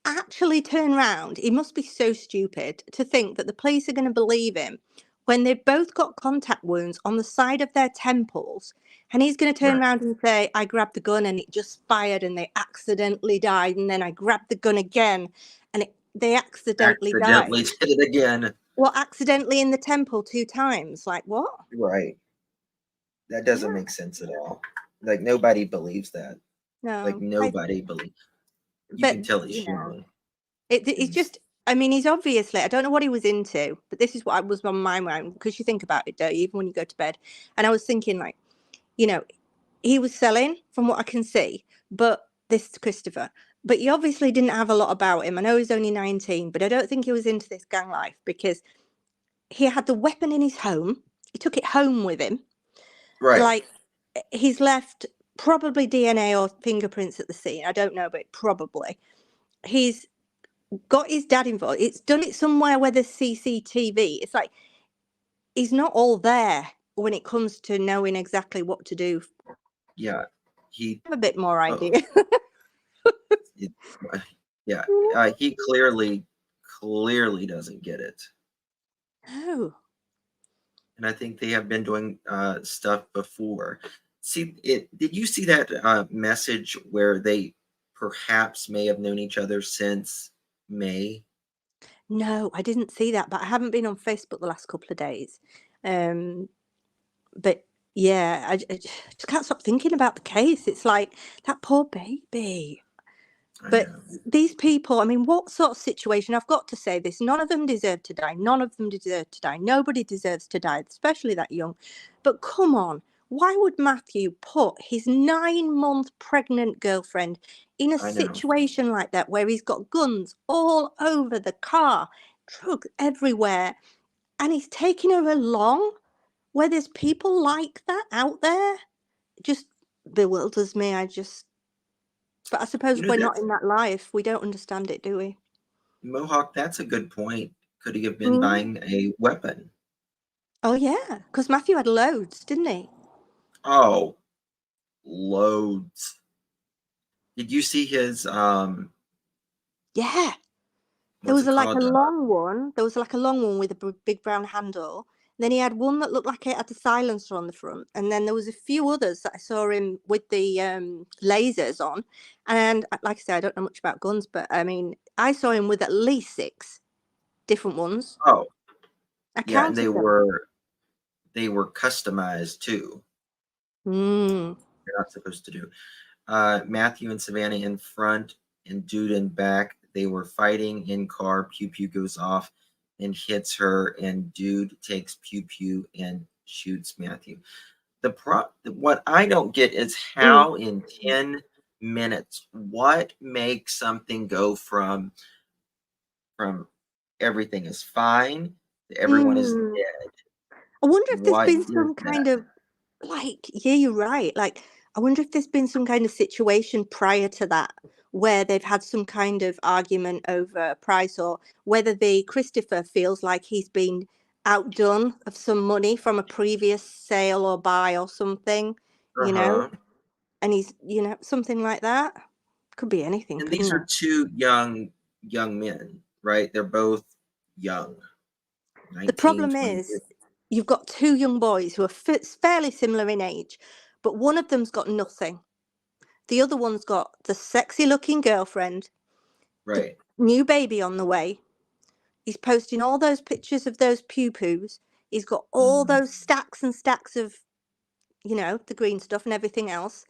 actually turn around? He must be so stupid to think that the police are going to believe him when they've both got contact wounds on the side of their temples. And he's going to turn right. around and say, I grabbed the gun and it just fired and they accidentally died. And then I grabbed the gun again and they accidentally Accidentally died. did it again. Well, accidentally in the temple 2 times. Like, what? Right. That doesn't Yeah, make sense at all. Like nobody believes that. Like no. nobody believes. You But, can tell he's human. It's just, I mean, he's obviously, I don't know what he was into, but this is what I was on my mind because you think about it, don't you, even when you go to bed. And I was thinking, like, you know, he was selling from what I can see, but this Christopher, But he obviously didn't have a lot about him. I know he's only 19, but I don't think he was into this gang life because he had the weapon in his home. He took it home with him. Right. Like, he's left probably DNA or fingerprints at the scene. I don't know, but probably. He's got his dad involved. It's done it somewhere where there's CCTV. It's like he's not all there when it comes to knowing exactly what to do. Yeah. He Have a bit more oh, idea. yeah. He clearly doesn't get it. Oh. And I think they have been doing stuff before. See it. Did you see that message where they perhaps may have known each other since May? No, I didn't see that, but I haven't been on Facebook the last couple of days. But yeah, I just can't stop thinking about the case. It's like that poor baby. I But know. these people, I mean, what sort of situation? I've got to say this: none of them deserve to die. None of them deserve to die. Nobody deserves to die, especially that young. But come on, why would Matthew put his 9-month pregnant girlfriend in a I know. situation like that, where he's got guns all over the car, drugs everywhere, and he's taking her along where there's people like that out there? It just bewilders me. But I suppose we're not That's in that life. We don't understand it, do we? Mohawk. That's a good point. Could he have been Mm. buying a weapon? Oh yeah, because Matthew had loads, didn't he? Oh, loads. Did you see his Yeah. There what's was it like a called? long one. There was like a long one with a big brown handle. Then he had one that looked like it had a silencer on the front, and then there was a few others that I saw him with the lasers on. And like I said, I don't know much about guns, but I mean, I saw him with at least 6 different ones. Oh, I yeah, and counted them. they were customized too. Mm. You're not supposed to do. Matthew and Savannah in front and Dude in back. They were fighting in car. Pew pew goes off and hits her, and Dude takes pew pew and shoots Matthew. What I don't get is Mm. how in 10 minutes, what makes something go from everything is fine to everyone is Mm. dead? I wonder if there's What been is some that? kind of yeah, you're right. Like, I wonder if there's been some kind of situation prior to that where they've had some kind of argument over a price, or whether the Christopher feels like he's been outdone of some money from a previous sale or buy or something, you know, Uh-huh. and he's, something like that. Could be anything, And these couldn't are it? two young men, right? They're both young, The 19, problem 22. is, you've got 2 young boys who are fairly similar in age, but one of them's got nothing. The other one's got the sexy looking girlfriend, the Right. new baby on the way. He's posting all those pictures of those pew-poos. He's got all Mhm. those stacks and stacks of, the green stuff and everything else.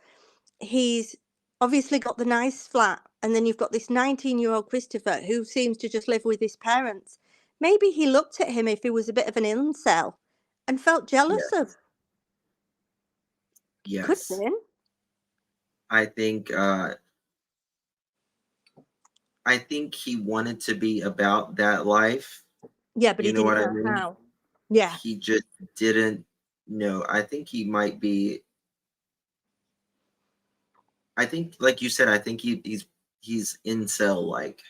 He's obviously got the nice flat. And then you've got this 19-year-old Christopher who seems to just live with his parents. Maybe he looked at him if he was a bit of an incel and felt jealous Yes. of. Could have Yes. been. I think he wanted to be about that life. Yeah, but You he know didn't what I know mean? how. Yeah. He just didn't know. I think, like you said, I think he's incel like,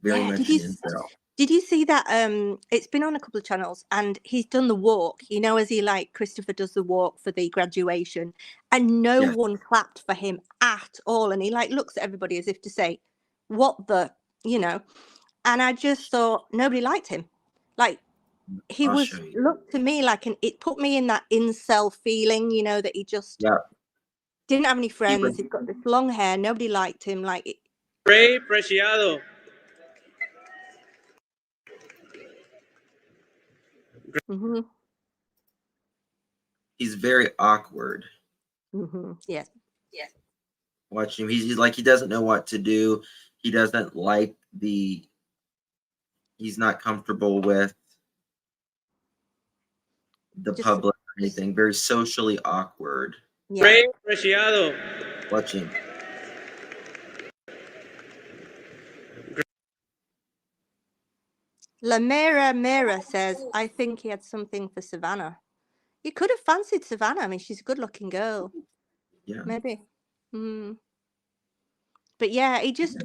very Yeah. much an incel. Did you see that? It's been on a couple of channels, and he's done the walk. As he, like, Christopher does the walk for the graduation, and no Yes. one clapped for him at all. And he, like, looks at everybody as if to say, "What the," you know? And I just thought nobody liked him. Like, he I'll show was you. looked to me like it put me in that incel feeling, that he just Yeah. didn't have any He friends. would He's got this long hair. Nobody liked him. Like, Ray Preciado. mm-hmm, he's very awkward. mm-hmm, yeah. Watching him. He's like, he doesn't know what to do. He doesn't like he's not comfortable with the Just public or anything. Very socially awkward. yeah. Ray Preciado. Watching. Mira says, I think he had something for Savannah. He could have fancied Savannah. I mean, she's a good-looking girl. Yeah. Maybe. But yeah, he just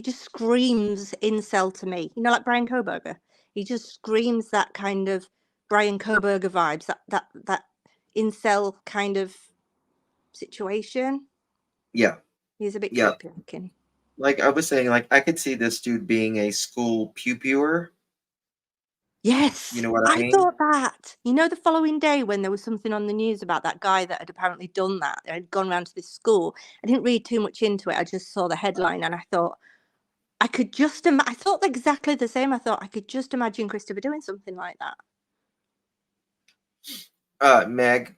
screams incel to me. You know, like Brian Koberger. He just screams that kind of Brian Koberger vibes. That incel kind of situation. Yeah. He's a bit Yeah. creepy looking. Like I was saying, like I could see this dude being a school pew-pewer. Yes, You know what I mean? thought that. You know, the following day when there was something on the news about that guy that had apparently done that, had gone around to this school. I didn't read too much into it. I just saw the headline and I thought, I could just I thought exactly the same. I thought I could just imagine Christopher doing something like that. Meg,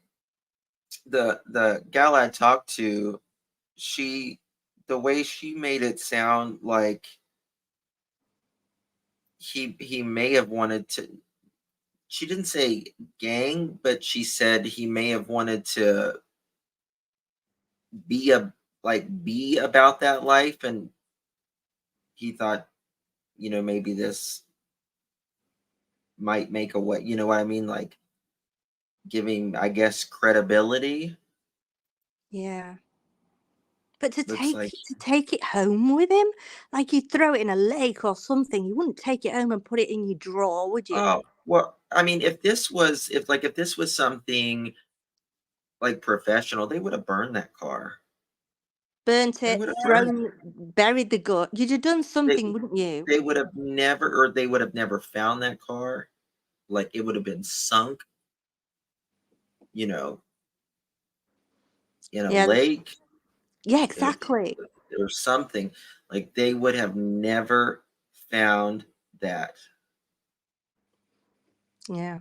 the gal I talked to, the way she made it sound like he may have wanted to. She didn't say gang, but she said he may have wanted to be about that life, and he thought, maybe this might make a way. You know what I mean? Like giving, I guess, credibility. Yeah. But to Looks like take it home with him, like you'd throw it in a lake or something. You wouldn't take it home and put it in your drawer, would you? oh well. I mean, if this was something like professional, they would have burned that car. Burnt They it, would have burned thrown, buried the gut. You'd have done it. something, wouldn't you? They would have never found that car. Like it would have been sunk, in a Yeah, lake. yeah, exactly. Or something. Like they would have never found that. Yeah.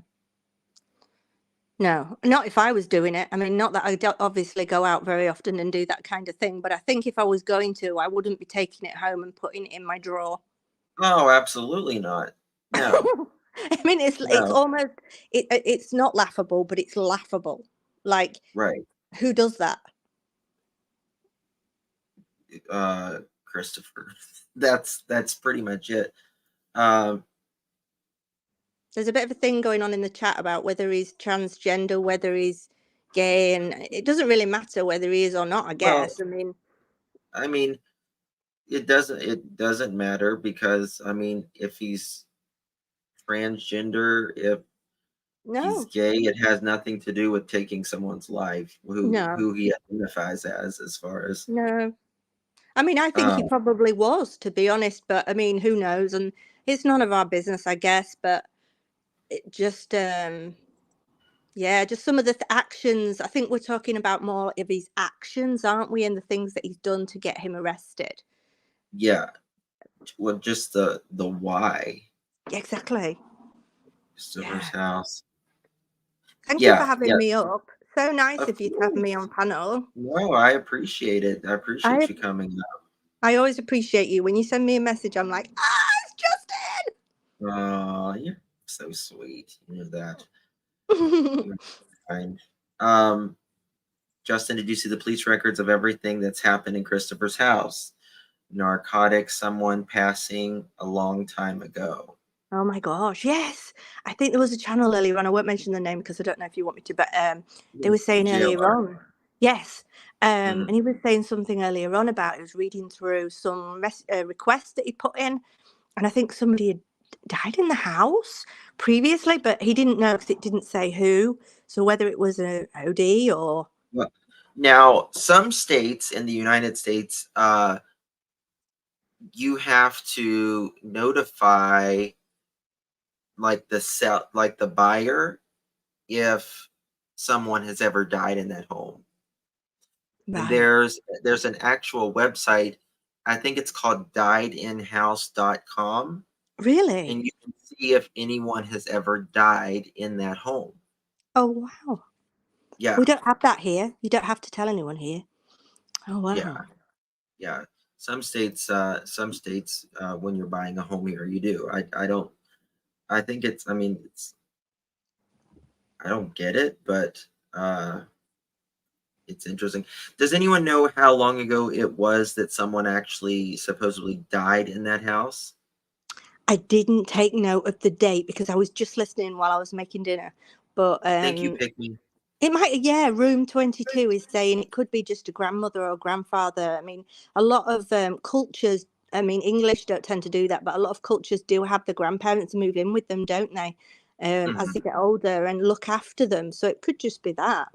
No, not if I was doing it. I mean, not that I don't obviously go out very often and do that kind of thing, but I think if I was going to, I wouldn't be taking it home and putting it in my drawer. Oh, absolutely not. No, I mean, it's no. almost it's not laughable, but it's laughable. Like, Right. who does that? Christopher. That's pretty much it. There's a bit of a thing going on in the chat about whether he's transgender, whether he's gay, and it doesn't really matter whether he is or not, I guess. Well, I mean, it doesn't matter because if he's transgender, if he's no, gay, it has nothing to do with taking someone's life no, who he identifies as far as no. I mean, I think he probably was, to be honest, but I mean, who knows? And it's none of our business, I guess, but it just, yeah, just some of the actions. I think we're talking about more of his actions, aren't we? And the things that he's done to get him arrested. yeah. Well, just the why. Exactly. Christopher's house. Thank you for having me up. So nice of you to have me on panel. No, I appreciate it. I appreciate you coming up. I always appreciate you. When you send me a message, I'm like, it's Justin. Oh, you're so sweet. You know that. You're kind. Justin, did you see the police records of everything that's happened in Christopher's house? Narcotics, someone passing a long time ago. Oh my gosh, yes. I think there was a channel earlier on. I won't mention the name because I don't know if you want me to, but they were saying earlier on. Yes. And he was saying something earlier on about he was reading through some requests that he put in. And I think somebody had died in the house previously, but he didn't know because it didn't say who. So whether it was an OD or... Well, now, some states in the United States, you have to notify the buyer if someone has ever died in that home. Right. And there's an actual website, I think it's called diedinhouse.com. Really? And you can see if anyone has ever died in that home. Oh, wow. Yeah. We don't have that here. You don't have to tell anyone here. Oh, wow. Yeah. Some states, when you're buying a home here, you do. I don't get it, but it's interesting. Does anyone know how long ago it was that someone actually supposedly died in that house? I didn't take note of the date because I was just listening while I was making dinner. But Thank you, pick me. it might, yeah, room 22 is saying it could be just a grandmother or grandfather. I mean, a lot of cultures, I mean, English don't tend to do that, but a lot of cultures do have the grandparents move in with them, don't they? As they get older and look after them. So it could just be that.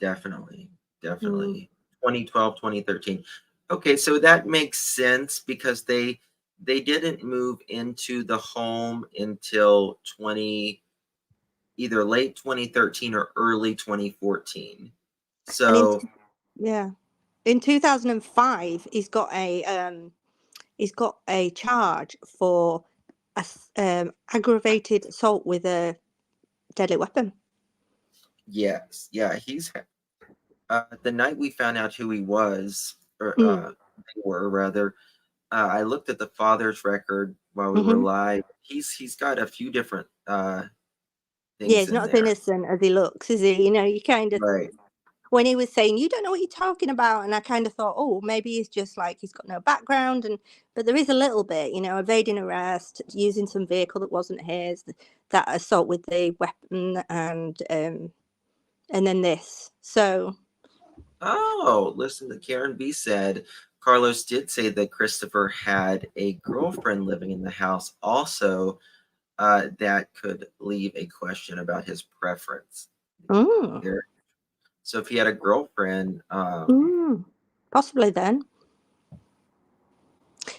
Definitely. Mm. Definitely. 2012, 2013. Okay, so that makes sense because they didn't move into the home until either late 2013 or early 2014. And in, So yeah, in 2005, he's got a charge for aggravated assault with a deadly weapon. yes, yeah, he's the night we found out who he was, or they were rather, I looked at the father's record while we were Mm-hmm. live. He's got a few different Yeah, things he's in not as there. innocent as he looks, is he? You know, you kind of, Right. when he was saying, you don't know what you're talking about, and I kind of thought, oh, maybe he's just like, he's got no background, but there is a little bit, you know, evading arrest, using some vehicle that wasn't his, that assault with the weapon, and then this. So, Oh, listen to Karen B said Carlos did say that Christopher had a girlfriend living in the house also, that could leave a question about his preference. There. So if he had a girlfriend, possibly then.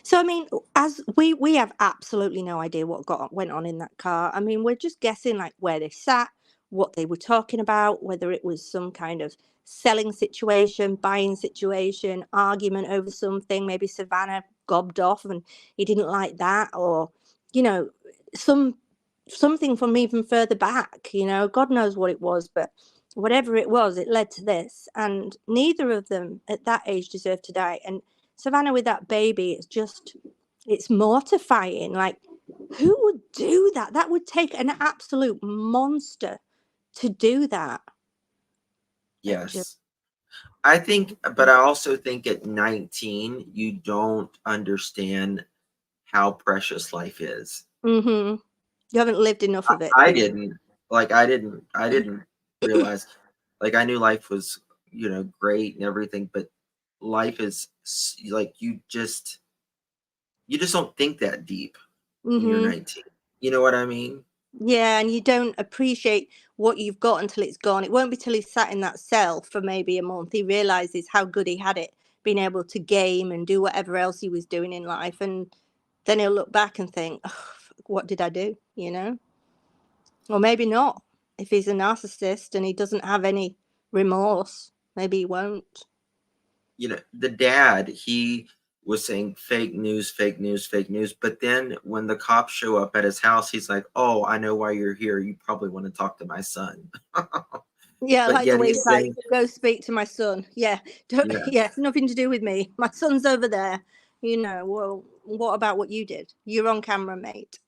So I mean, as we have absolutely no idea what went on in that car. I mean, we're just guessing like where they sat, what they were talking about, whether it was some kind of selling situation, buying situation, argument over something. Maybe Savannah gobbed off and he didn't like that, or you know, something from even further back. You know, God knows what it was, but whatever it was, it led to this. And neither of them at that age deserved to die. And Savannah with that baby, it's mortifying. Like, who would do that? That would take an absolute monster to do that. yes. I think, but I also think at 19, you don't understand how precious life is. Mm-hmm. You haven't lived enough of it. I didn't. Like I didn't realize, like I knew life was, great and everything, but life is like you just don't think that deep when you're Mm-hmm. 19. You know what I mean? Yeah, and you don't appreciate what you've got until it's gone. It won't be till he's sat in that cell for maybe a month he realizes how good he had it, being able to game and do whatever else he was doing in life, and then he'll look back and think, oh, what did I do? You know? Or maybe not. If he's a narcissist and he doesn't have any remorse, maybe he won't. The dad, he was saying fake news, fake news, fake news. But then when the cops show up at his house, he's like, "Oh, I know why you're here. You probably want to talk to my son." Yeah, I But like the yet way he's he's like, saying, go speak to my son. Yeah, don't. yeah, Yeah, it's nothing to do with me. My son's over there. You know. Well, what about what you did? You're on camera, mate.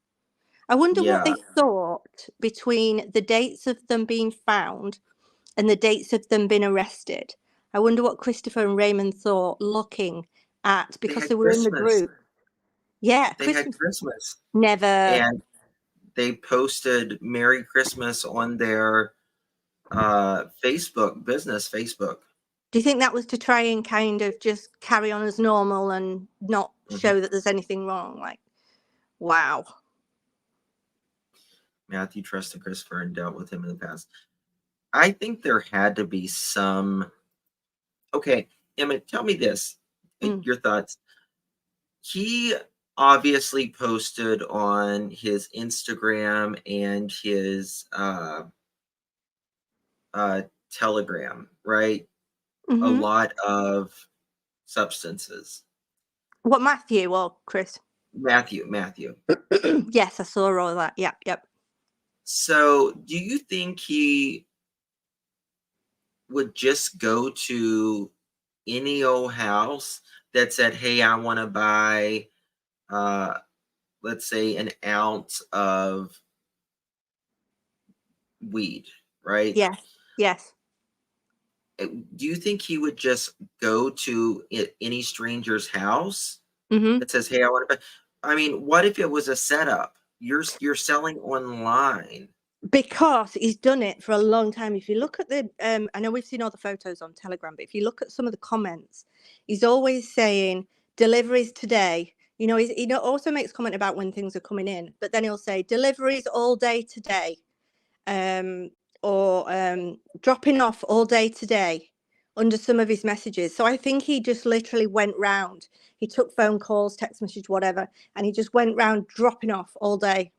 I wonder what yeah, they thought between the dates of them being found and the dates of them being arrested. I wonder what Christopher and Raymond thought looking at, they because had they were in the Christmas. group. Yeah, They had Christmas. Christmas, Never. and they posted Merry Christmas on their Facebook. Do you think that was to try and kind of just carry on as normal and not Mhm. show that there's anything wrong? Like, wow. Matthew trusted Christopher and dealt with him in the past. I think there had to be some. Okay, Emmett, tell me this. Mm. Your thoughts. He obviously posted on his Instagram and his Telegram, right? A Hmm. lot of substances. What, Matthew or Chris? Matthew. Yes, I saw all that. Yep. So, do you think he would just go to any old house that said, "Hey, I want to buy, uh, let's say, an ounce of weed," right? Yes. Do you think he would just go to any stranger's house Hmm. that says, "Hey, I want to buy"? I mean, what if it was a setup? You're selling online. Because he's done it for a long time. If you look at the, I know we've seen all the photos on Telegram, but if you look at some of the comments, he's always saying deliveries today. You know, he also makes comment about when things are coming in, but then he'll say deliveries all day today, or dropping off all day today under some of his messages. So I think he just literally went round. He took phone calls, text message, whatever, and he just went round dropping off all day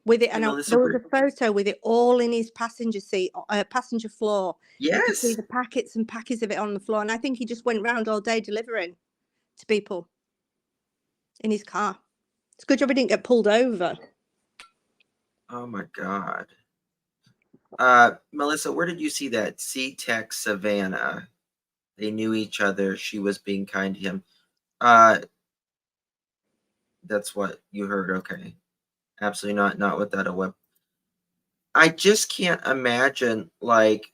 with it. Hey, And Melissa, there was a photo with it all in his passenger seat, passenger floor. You could see yes. the packets and packets of it on the floor. And I think he just went round all day delivering to people in his car. It's a good job he didn't get pulled over. Oh my God. Melissa, where did you see that? C-Tech Savannah. They knew each other. She was being kind to him. That's what you heard. Okay. Absolutely not without a whip. I just can't imagine, like,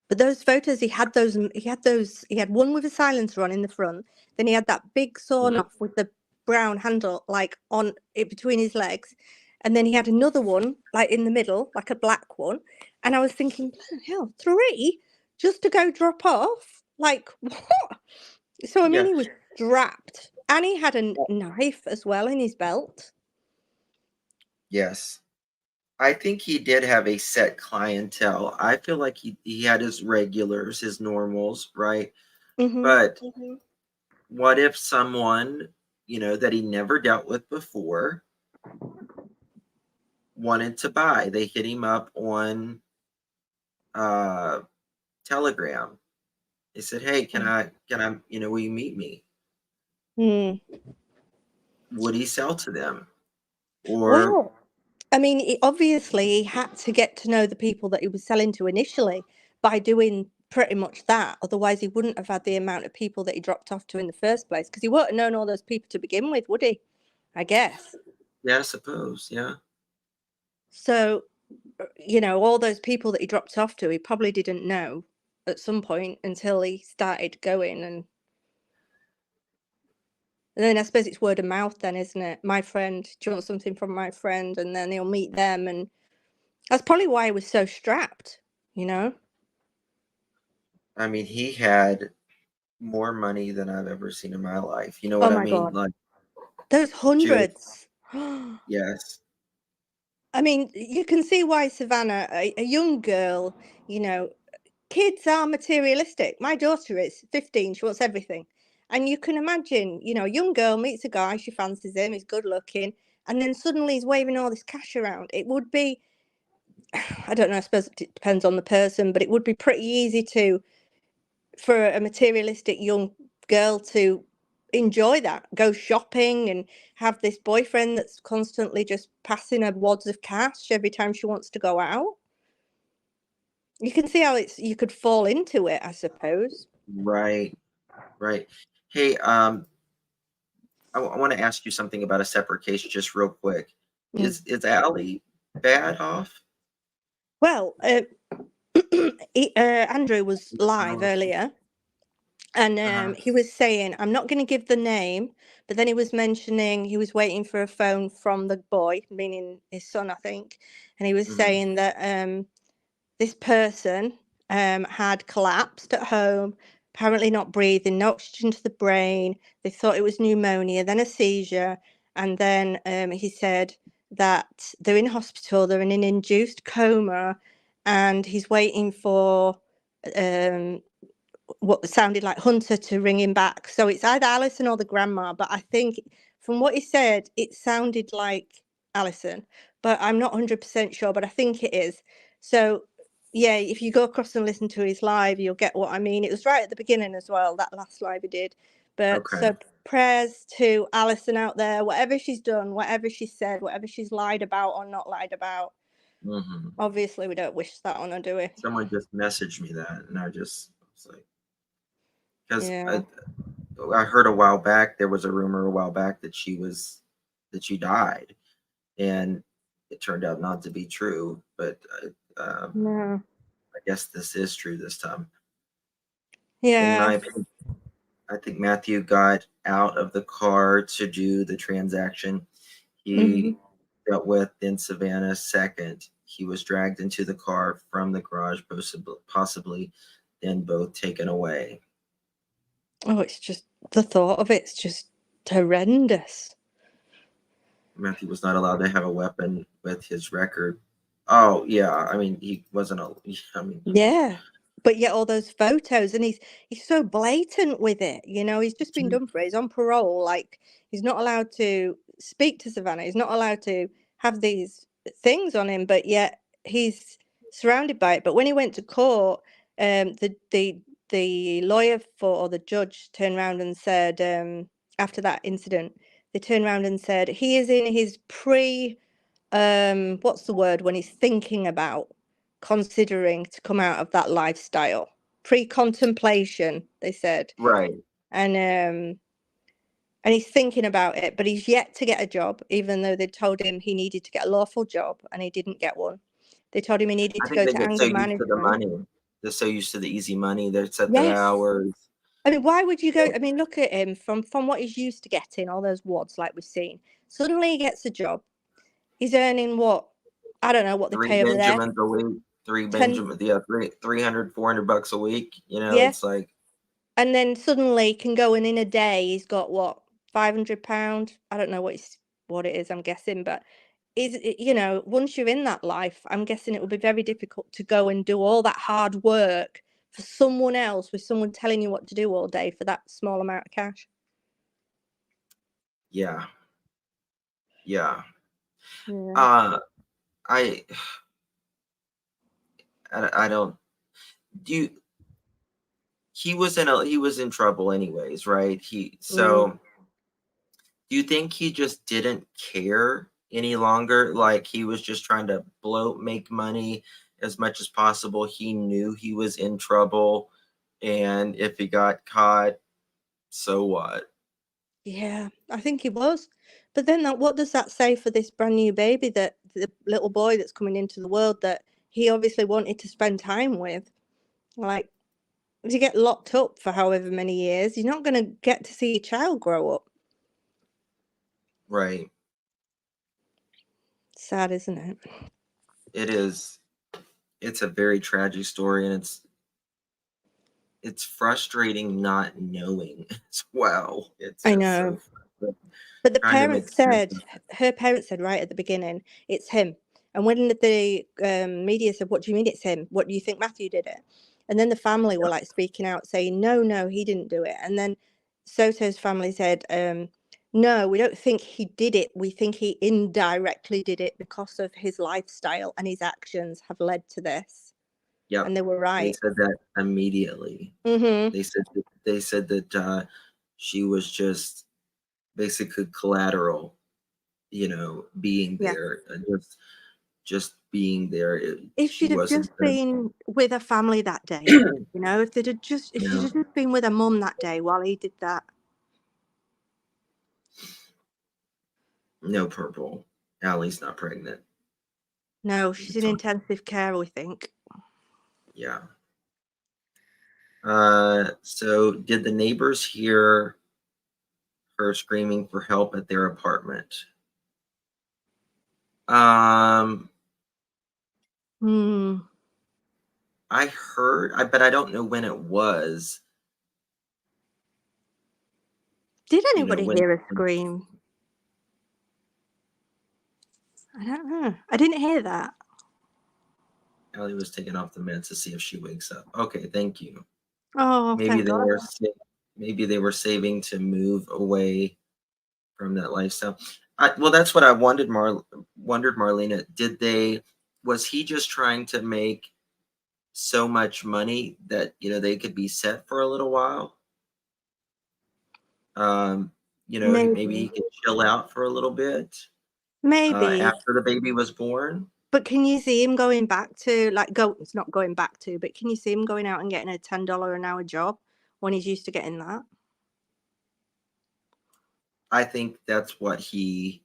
But those photos, he had one with a silencer on in the front. Then he had that big sawn off with the brown handle, like on it between his legs. And then he had another one, like in the middle, like a black one. And I was thinking, hell, 3 just to go drop off? Like, what? So, I mean, yeah. he was strapped. And he had a knife as well in his belt. Yes. I think he did have a set clientele. I feel like he had his regulars, his normals, right? Mm-hmm. But what if someone, that he never dealt with before wanted to buy? They hit him up on Telegram. They said, "Hey, can I, will you meet me?" Mm. Would he sell to them? Or Well, I mean, obviously, he had to get to know the people that he was selling to initially by doing pretty much that. Otherwise, he wouldn't have had the amount of people that he dropped off to in the first place, because he wouldn't have known all those people to begin with, would he? I guess. yeah, I suppose, yeah. So, all those people that he dropped off to, he probably didn't know at some point until he started going. And then I suppose it's word of mouth then, isn't it? My friend, do you want something from my friend? And then he'll meet them. And that's probably why he was so strapped, I mean, he had more money than I've ever seen in my life. You know Oh what I my mean? God. Like, There's just, hundreds. yes. I mean, you can see why Savannah, a young girl, kids are materialistic. My daughter is 15, she wants everything. And you can imagine, a young girl meets a guy, she fancies him, he's good looking, and then suddenly he's waving all this cash around. It would be, I don't know, I suppose it depends on the person, but it would be pretty easy for a materialistic young girl to enjoy that, go shopping and have this boyfriend that's constantly just passing her wads of cash every time she wants to go out. You can see how you could fall into it, I suppose. Right, right. Hey, I want to ask you something about a separate case, just real quick. Mm. Is Allie bad off? Well, Andrew was live earlier, and he was saying, I'm not going to give the name, but then he was mentioning he was waiting for a phone from the boy, meaning his son, I think, and he was saying that this person had collapsed at home, apparently not breathing, no oxygen to the brain. They thought it was pneumonia, then a seizure, and then he said that they're in hospital, they're in an induced coma, and he's waiting for what sounded like Hunter to ring him back. So it's either Alison or the grandma, but I think from what he said, it sounded like Alison, but I'm not 100% sure, but I think it is. So yeah, if you go across and listen to his live, you'll get what I mean. It was right at the beginning as well, that last live he did. But Okay. so prayers to Alison out there, whatever she's done, whatever she said, whatever she's lied about or not lied about. Obviously, we don't wish that on her, do we? Someone just messaged me that, and I was like, because Yeah. I heard a while back, there was a rumor a while back that she died, and it turned out not to be true. But No. I guess this is true this time, in Yeah. my opinion. I think Matthew got out of the car to do the transaction. Hmm. He dealt with in Savannah second. He was dragged into the car from the garage, possibly then both taken away. Oh, it's just the thought of it's just horrendous. Matthew was not allowed to have a weapon with his record. Oh yeah, I mean he wasn't a. I mean, Yeah. But yet all those photos, and he's so blatant with it. He's just been done for it. He's on parole. Like, he's not allowed to speak to Savannah. He's not allowed to have these things on him, but yet he's surrounded by it. But when he went to court, the lawyer or the judge turned around and said, after that incident, they turned around and said he is in his what's the word when he's thinking about considering to come out of that lifestyle, pre-contemplation, they said. right. And he's thinking about it, but he's yet to get a job, even though they told him he needed to get a lawful job and he didn't get one. They told him he needed I to think go they to get so anger used to the management. money. They're so used to the easy money. They set their Yes. hours. I mean, why would you go? I mean, look at him from what he's used to getting, all those wads like we've seen. Suddenly he gets a job. He's earning what? I don't know what they Three pay over there. Benjamins a week. Three 10, Benjamin. Yeah, 300, $400 a week. yeah. It's like, And then suddenly can go, and in a day he's got what, £500? I don't know what it is, I'm guessing, but once you're in that life, I'm guessing it would be very difficult to go and do all that hard work for someone else, with someone telling you what to do all day for that small amount of cash. yeah. Yeah. I don't do you, he was in trouble anyways, right? Mm. Do you think he just didn't care any longer? Like he was just trying to make money as much as possible. He knew he was in trouble, and if he got caught, so what? Yeah, I think he was. But then what does that say for this brand new baby, that the little boy that's coming into the world, that he obviously wanted to spend time with? Like, if you get locked up for however many years, you're not going to get to see your child grow up. Right. Sad, isn't it? It is. It's a very tragic story, and it's frustrating not knowing as well. It's I just so know. frustrating. But the Trying to make parents sense said, of it. her parents said right at the beginning, it's him. And when the media said, what do you mean it's him? What do you think Matthew did it? And then the family were like speaking out saying, no, he didn't do it. And then Soto's family said, no, we don't think he did it. We think he indirectly did it because of his lifestyle, and his actions have led to this. Yep. And they were They right. said that immediately. Mm-hmm. They said that she was just basically collateral, being Yeah. there, just being there. If She she'd have wasn't just been with her family that day, if she'd have just been with her mum that day while he did that. no purple. Allie's not pregnant. No, she's in intensive care, we think. Yeah. So did the neighbors hear her screaming for help at their apartment? I heard, but I don't know when it was. Did anybody when hear her scream? I don't know. I didn't hear that. Allie was taken off the meds to see if she wakes up. Okay, thank you. Oh, Maybe thank God. maybe they were saving to move away from that lifestyle. Well, that's what I wondered, Marlena. Was he just trying to make so much money that they could be set for a little while? Maybe he could chill out for a little bit. Maybe. After the baby was born. But can you see him going back to, it's not going back to, but can you see him going out and getting a $10 an hour job when he's used to getting that? I think that's what he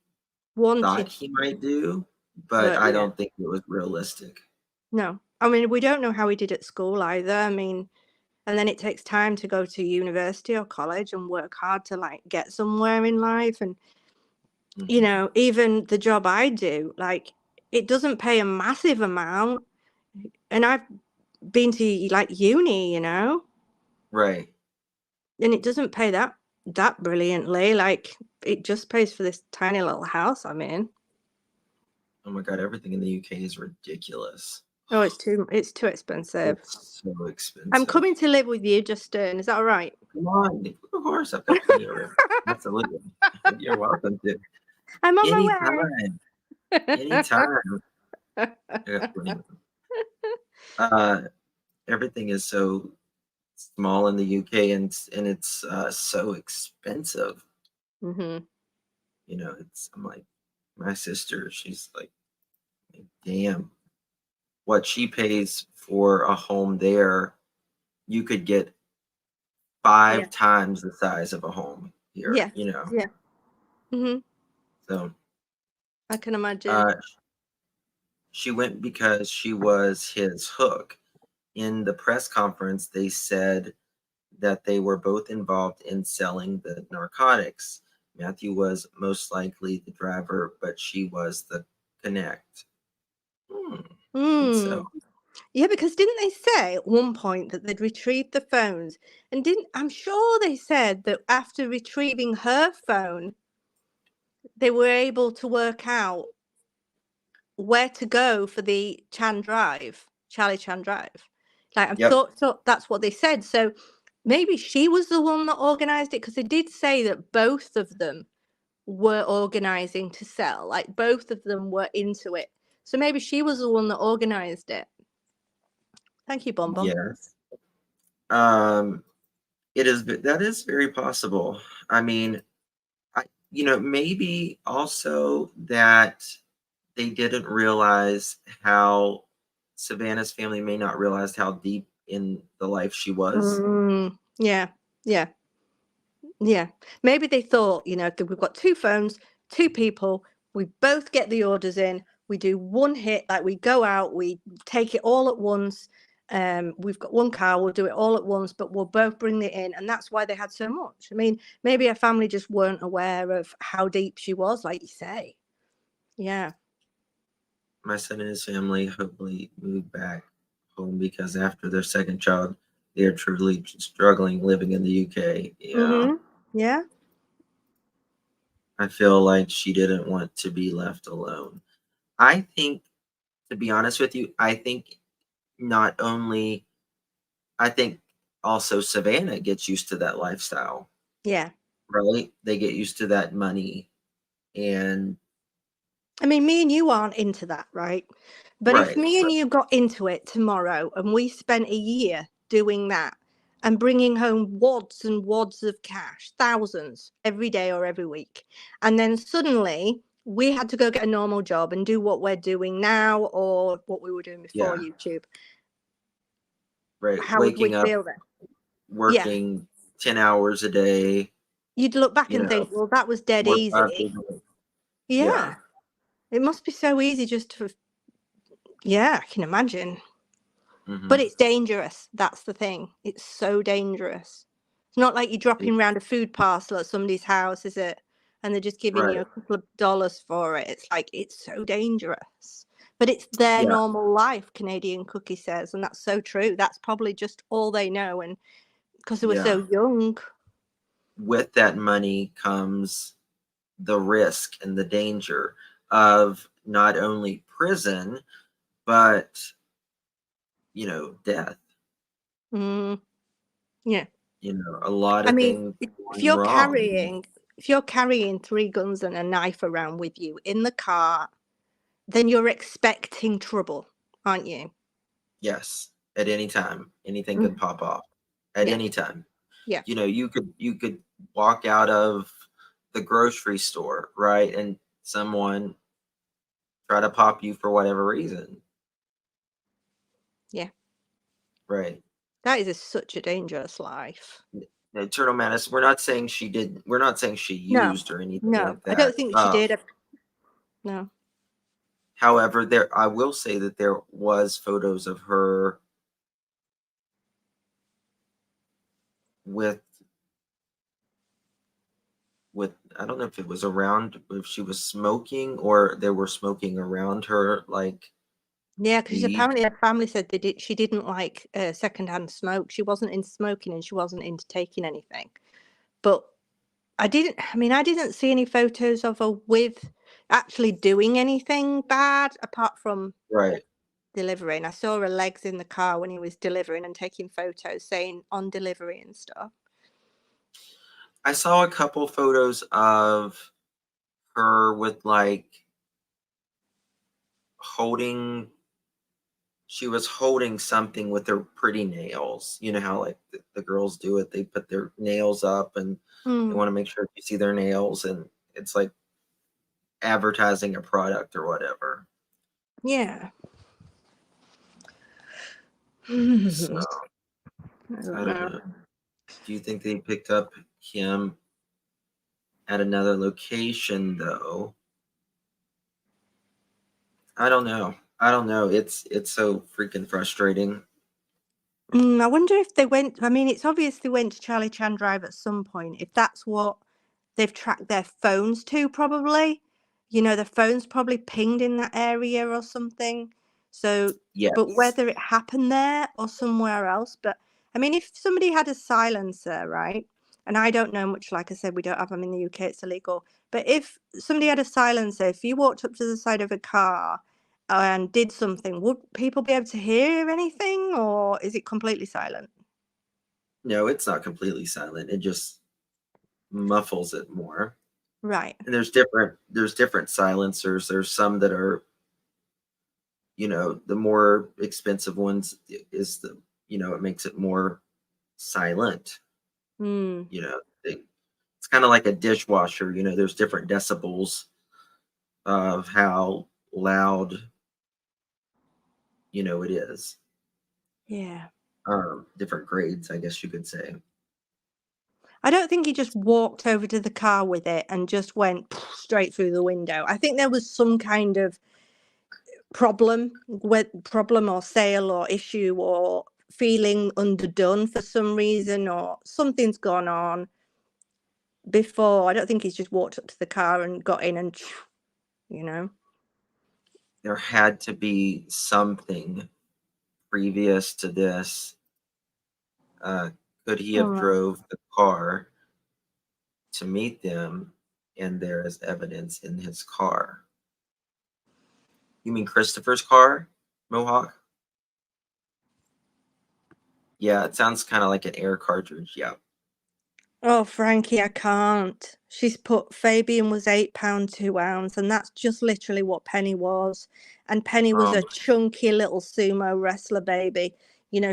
Wanted. thought he might do, but I don't think it was realistic. No. I mean, we don't know how he did at school either. I mean, and then it takes time to go to university or college and work hard to like get somewhere in life. And you Mhm. know, even the job I do, like, it doesn't pay a massive amount, and I've been to like uni, you know, Right. and it doesn't pay that brilliantly. Like, it just pays for this tiny little house I'm in. Oh my God, everything in the UK is ridiculous. Oh, it's too expensive. It's so I'm expensive. coming to live with you, Justin. Is that all right? Come on, of course, I've got plenty of room. Absolutely. You're welcome to. I'm on Anytime. Anytime. I got plenty of room. Everything is so small in the UK, and it's so expensive. Mm-hmm. You know, I'm like, my sister, she's like, damn, what she pays for a home there, you could get Yeah. 5 times the size of a home here, Yeah. you know. Yeah. Mm-hmm. So I can imagine. uh she went because she was his hook. In the press conference, they said that they were both involved in selling the narcotics. Matthew was most likely the driver, but she was the connect. I think so. Mm. Yeah, because didn't they say at one point that they'd retrieved the phones? And I'm sure they said that after retrieving her phone, they were able to work out where to go for the Charlie Chan Drive. Like, I Yep. thought so that's what they said. So maybe she was the one that organized it, because they did say that both of them were organizing to sell. Like, both of them were into it. So maybe she was the one that organized it. Thank you, Bon Bon. Yes. That is very possible. I mean, maybe also that they didn't realize how Savannah's family may not realize how deep in the life she was. Yeah, yeah, yeah. Maybe they thought, you know, that we've got two phones, two people, we both get the orders in, we do one hit, like we go out, we take it all at once. We've got one car, we'll do it all at once, but we'll both bring it in, and that's why they had so much. I mean, maybe her family just weren't aware of how deep she was, like you say. Yeah. My son and his family hopefully move back home because after their second child, they are truly struggling living in the UK. Yeah. Mm-hmm. Yeah. I feel like she didn't want to be left alone. I think, to be honest with you, not only, I think also Savannah gets used to that lifestyle, Yeah. right? They get used to that money and I mean, me and you aren't into that, right? But if right, me and right, you got into it tomorrow and we spent a year doing that and bringing home wads and wads of cash, thousands every day or every week, and then suddenly we had to go get a normal job and do what we're doing now or what we were doing before yeah, YouTube, right. how would we Waking up, feel then? Yeah. working 10 hours a day, You'd look back you and know, think, well, that was dead 4 or 5 days easy. a week. Yeah. Yeah. It must be so easy just to, yeah, I can imagine. Hmm. But it's dangerous. That's the thing. It's so dangerous. It's not like you're dropping around a food parcel at somebody's house, is it? And they're just giving Right. you a couple of dollars for it. It's like, it's so dangerous. But it's their Yeah. normal life, Canadian Cookie says. And that's so true. That's probably just all they know. And because they were Yeah. so young. With that money comes the risk and the danger of not only prison, but, death. Mm, yeah. A lot I of mean, things if going you're wrong. carrying 3 guns and a knife around with you in the car, then you're expecting trouble, aren't you? Yes, at any time, anything could Mm, pop off at yeah. any time. Yeah. You could walk out of the grocery store, right, and someone try to pop you for whatever reason, Yeah. right? That is such a dangerous life. Turtle Madness. We're not saying she did. We're not saying she No, used or anything no, like I that. don't think she did. No. However, I will say that there was photos of her with I don't know if it was around, if she was smoking or they were smoking around her, like Yeah, because weed. apparently her family said she didn't like secondhand smoke. She wasn't into smoking and she wasn't into taking anything. But I didn't see any photos of her with actually doing anything bad apart from Right. delivering. I saw her legs in the car when he was delivering and taking photos saying on delivery and stuff. I saw a couple photos of her with like holding she was holding something with her pretty nails. You know how like the girls do it, they put their nails up and they Mm, want to make sure you see their nails, and it's like advertising a product or whatever. yeah. So I I don't don't know. know. Do you think they picked up him at another location though? I don't know. I don't know. It's so freaking frustrating. I wonder if they went. I mean, it's obvious they went to Charlie Chan Drive at some point. If that's what they've tracked their phones to, probably. The phone's probably pinged in that area or something. So, but Yes. whether it happened there or somewhere else, but I mean, if somebody had a silencer, right? And I don't know much. Like I said, we don't have them in the UK; it's illegal. But if somebody had a silencer, if you walked up to the side of a car and did something, would people be able to hear anything, or is it completely silent? No, it's not completely silent. It just muffles it more. Right. And there's different silencers. There's some that are, the more expensive ones is it makes it more silent. Hmm. It's kind of like a dishwasher. There's different decibels of how loud it is. Yeah. Different grades, I guess you could say. I don't think he just walked over to the car with it and just went straight through the window. I think there was some kind of problem or sale or issue or feeling underdone for some reason, or something's gone on before. I don't think he's just walked up to the car and got in and, you know. There had to be something previous to this. Uh, could he have Mm. drove the car to meet them, and there is evidence in his car? You mean Christopher's car, Mohawk? Yeah, it sounds kind of like an air cartridge. Yeah. Oh, Frankie, I can't. She's put Fabian was £8 2 ounce, and that's just literally what Penny was. And Penny was Um, a chunky little sumo wrestler baby.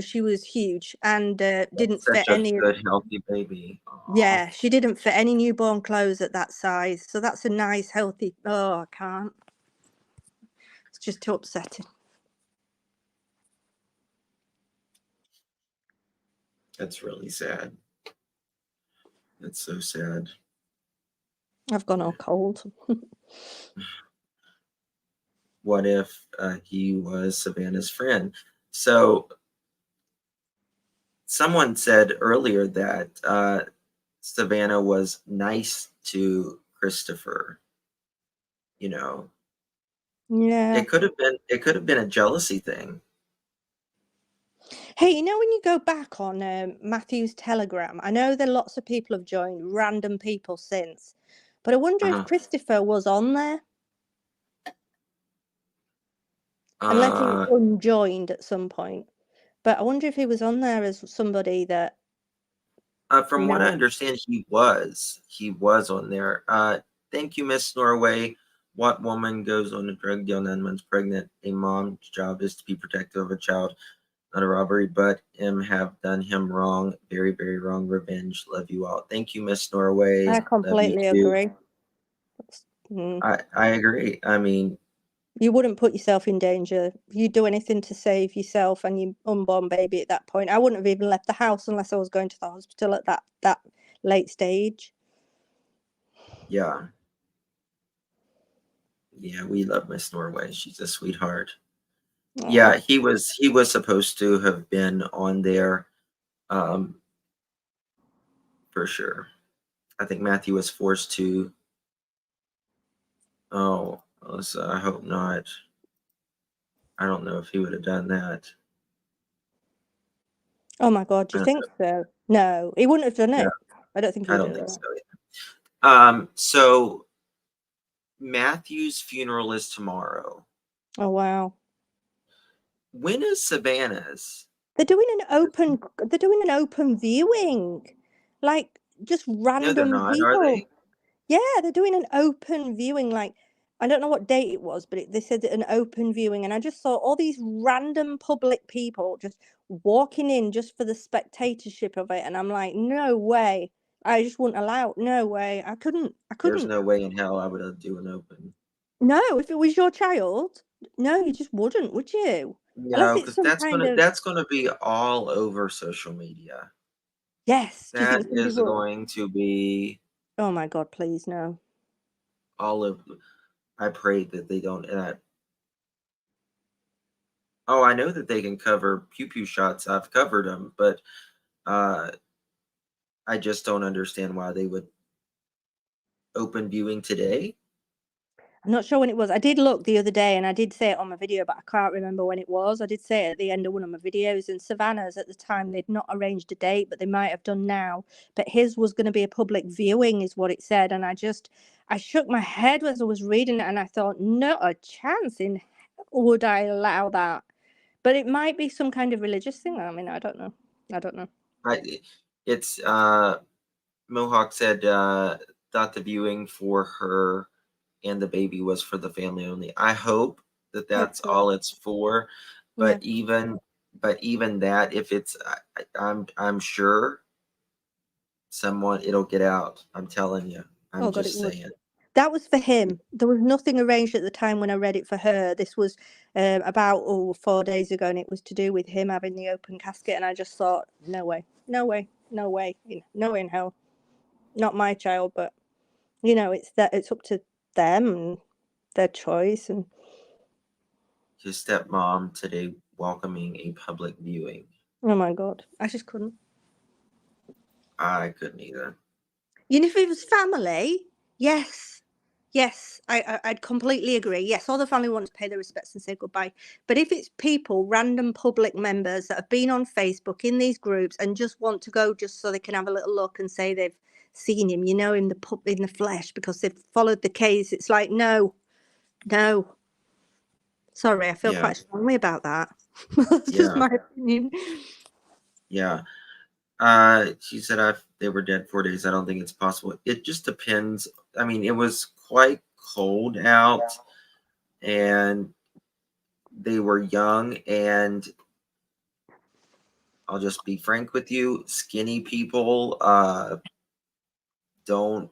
She was huge and didn't that's fit such a any. good, healthy baby. Aw. Yeah, she didn't fit any newborn clothes at that size. So that's a nice, healthy. Oh, I can't. It's just too upsetting. That's really sad. That's so sad. I've gone all cold. What if he was Savannah's friend? So someone said earlier that Savannah was nice to Christopher. You know, Yeah. it could have been a jealousy thing. Hey, when you go back on Matthew's Telegram, I know that lots of people have joined, random people since, but I wonder if Uh-huh. Christopher was on there, unless he Uh, unjoined at some point. But I wonder if he was on there as somebody that, from what I understand, he was on there. Thank you, Miss Norway. What woman goes on a drug deal 9 months pregnant? A mom's job is to be protective of a child, not a robbery. But have done him wrong, very, very wrong. Revenge. Love you all. Thank you, Miss Norway. I Love you completely too. agree. Mm. I agree. I mean, You wouldn't put yourself in danger. You'd do anything to save yourself and your unborn baby at that point. I wouldn't have even left the house unless I was going to the hospital at that late stage. yeah, we love Miss Norway. She's a sweetheart. Aw. Yeah, he was supposed to have been on there. Um, for sure. I think Matthew was forced to. Oh, Alyssa, I hope not. I don't know if he would have done that. Oh my God, do I you don't think so? No, he wouldn't have done know. it. I don't think he I would don't have think done so it. either. So Matthew's funeral is tomorrow. Oh wow. When is Savannah's? They're doing an open viewing. Like just No, they're random not, are people. they? Yeah, they're doing an open viewing. Like, I don't know what date it was, but they said an open viewing, and I just saw all these random public people just walking in just for the spectatorship of it, and I'm like, no way. I just wouldn't allow. No way. I couldn't. There's no way in hell I would do an open. No, if it was your child, no, you just wouldn't, would you? Unless No, it's because some kind of that's gonna be all over social media. yes. Do you That think somebody is would? going to be Oh my God, please no. all of. I pray that they don't. Oh, I know that they can cover pew pew shots. I've covered them, but uh, I just don't understand why they would open viewing today. I'm not sure when it was. I did look the other day and I did say it on my video, but I can't remember when it was. I did say it at the end of one of my videos. And Savannah's at the time, they'd not arranged a date, but they might have done now. But his was going to be a public viewing, is what it said. And I shook my head as I was reading it and I thought, not a chance in hell would I allow that. But it might be some kind of religious thing. I mean, I don't know. I don't know. It's Mohawk said thought the viewing for her and the baby was for the family only. I hope that that's Hopefully. all it's for. Yeah. But even that, if it's, I'm sure it'll get out. I'm telling you. I'm Oh God, it just would. saying. That was for him. There was nothing arranged at the time when I read it for her. This was about 4 days ago, and it was to do with him having the open casket. And I just thought, no way, no way, no way, no way in hell. Not my child, but it's up to them and their choice. And His stepmom today welcoming a public viewing. oh my God, I just couldn't. I couldn't either. If it was family, yes, I'd completely agree. Yes, all the family want to pay their respects and say goodbye. But if it's people, random public members that have been on Facebook in these groups and just want to go just so they can have a little look and say they've seen him, in the flesh because they've followed the case, it's like no. Sorry, I feel Yeah. quite strongly about that. That's just my opinion. Yeah. She said they were dead 4 days. I don't think it's possible. It just depends. I mean, it was quite cold out and they were young, and I'll just be frank with you, skinny people don't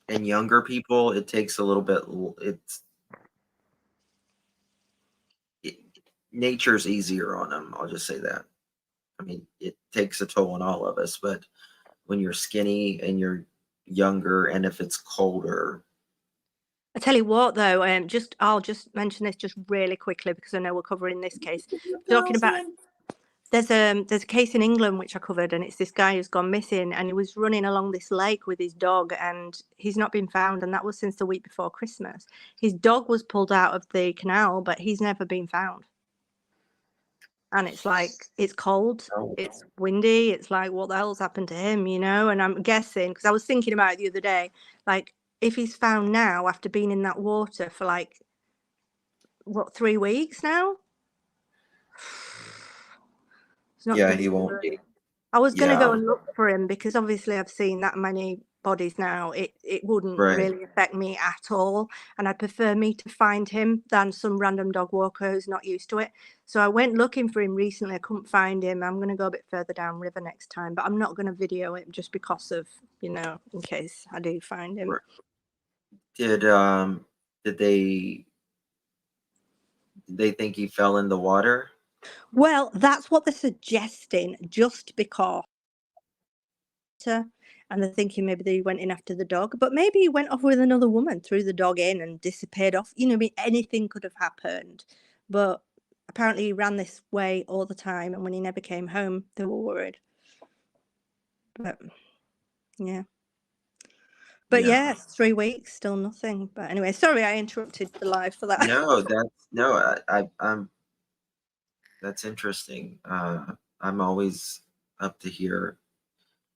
and younger people, it takes a little bit. Nature's easier on them. I'll just say that. I mean, it takes a toll on all of us, but when you're skinny and you're younger, and if it's colder. I tell you what, though, I'll just mention this just really quickly because I know we're covering this case. Talking about there's a case in England which I covered, and it's this guy who's gone missing, and he was running along this lake with his dog, and he's not been found, and that was since the week before Christmas. His dog was pulled out of the canal, but he's never been found. And it's like, it's cold, it's windy, it's like, what the hell's happened to him, And I'm guessing, because I was thinking about it the other day, like, if he's found now after being in that water for like, 3 weeks now? It's not Yeah, gonna he be won't good. be. I was gonna go Yeah, and look for him because obviously I've seen that many bodies now. It wouldn't right. really affect me at all, and I'd prefer me to find him than some random dog walker who's not used to it. So I went looking for him recently. I couldn't find him. I'm gonna go a bit further down river next time, but I'm not gonna video it just because of in case I do find him. Right. Did they think he fell in the water? Well, that's what they're suggesting, just because. And they're thinking maybe they went in after the dog, but maybe he went off with another woman, threw the dog in and disappeared off. Anything could have happened, but apparently he ran this way all the time, and when he never came home, they were worried. But yeah. But Yeah. 3 weeks, still nothing. But anyway, sorry I interrupted the live for that. I'm that's interesting. I'm always up to hear.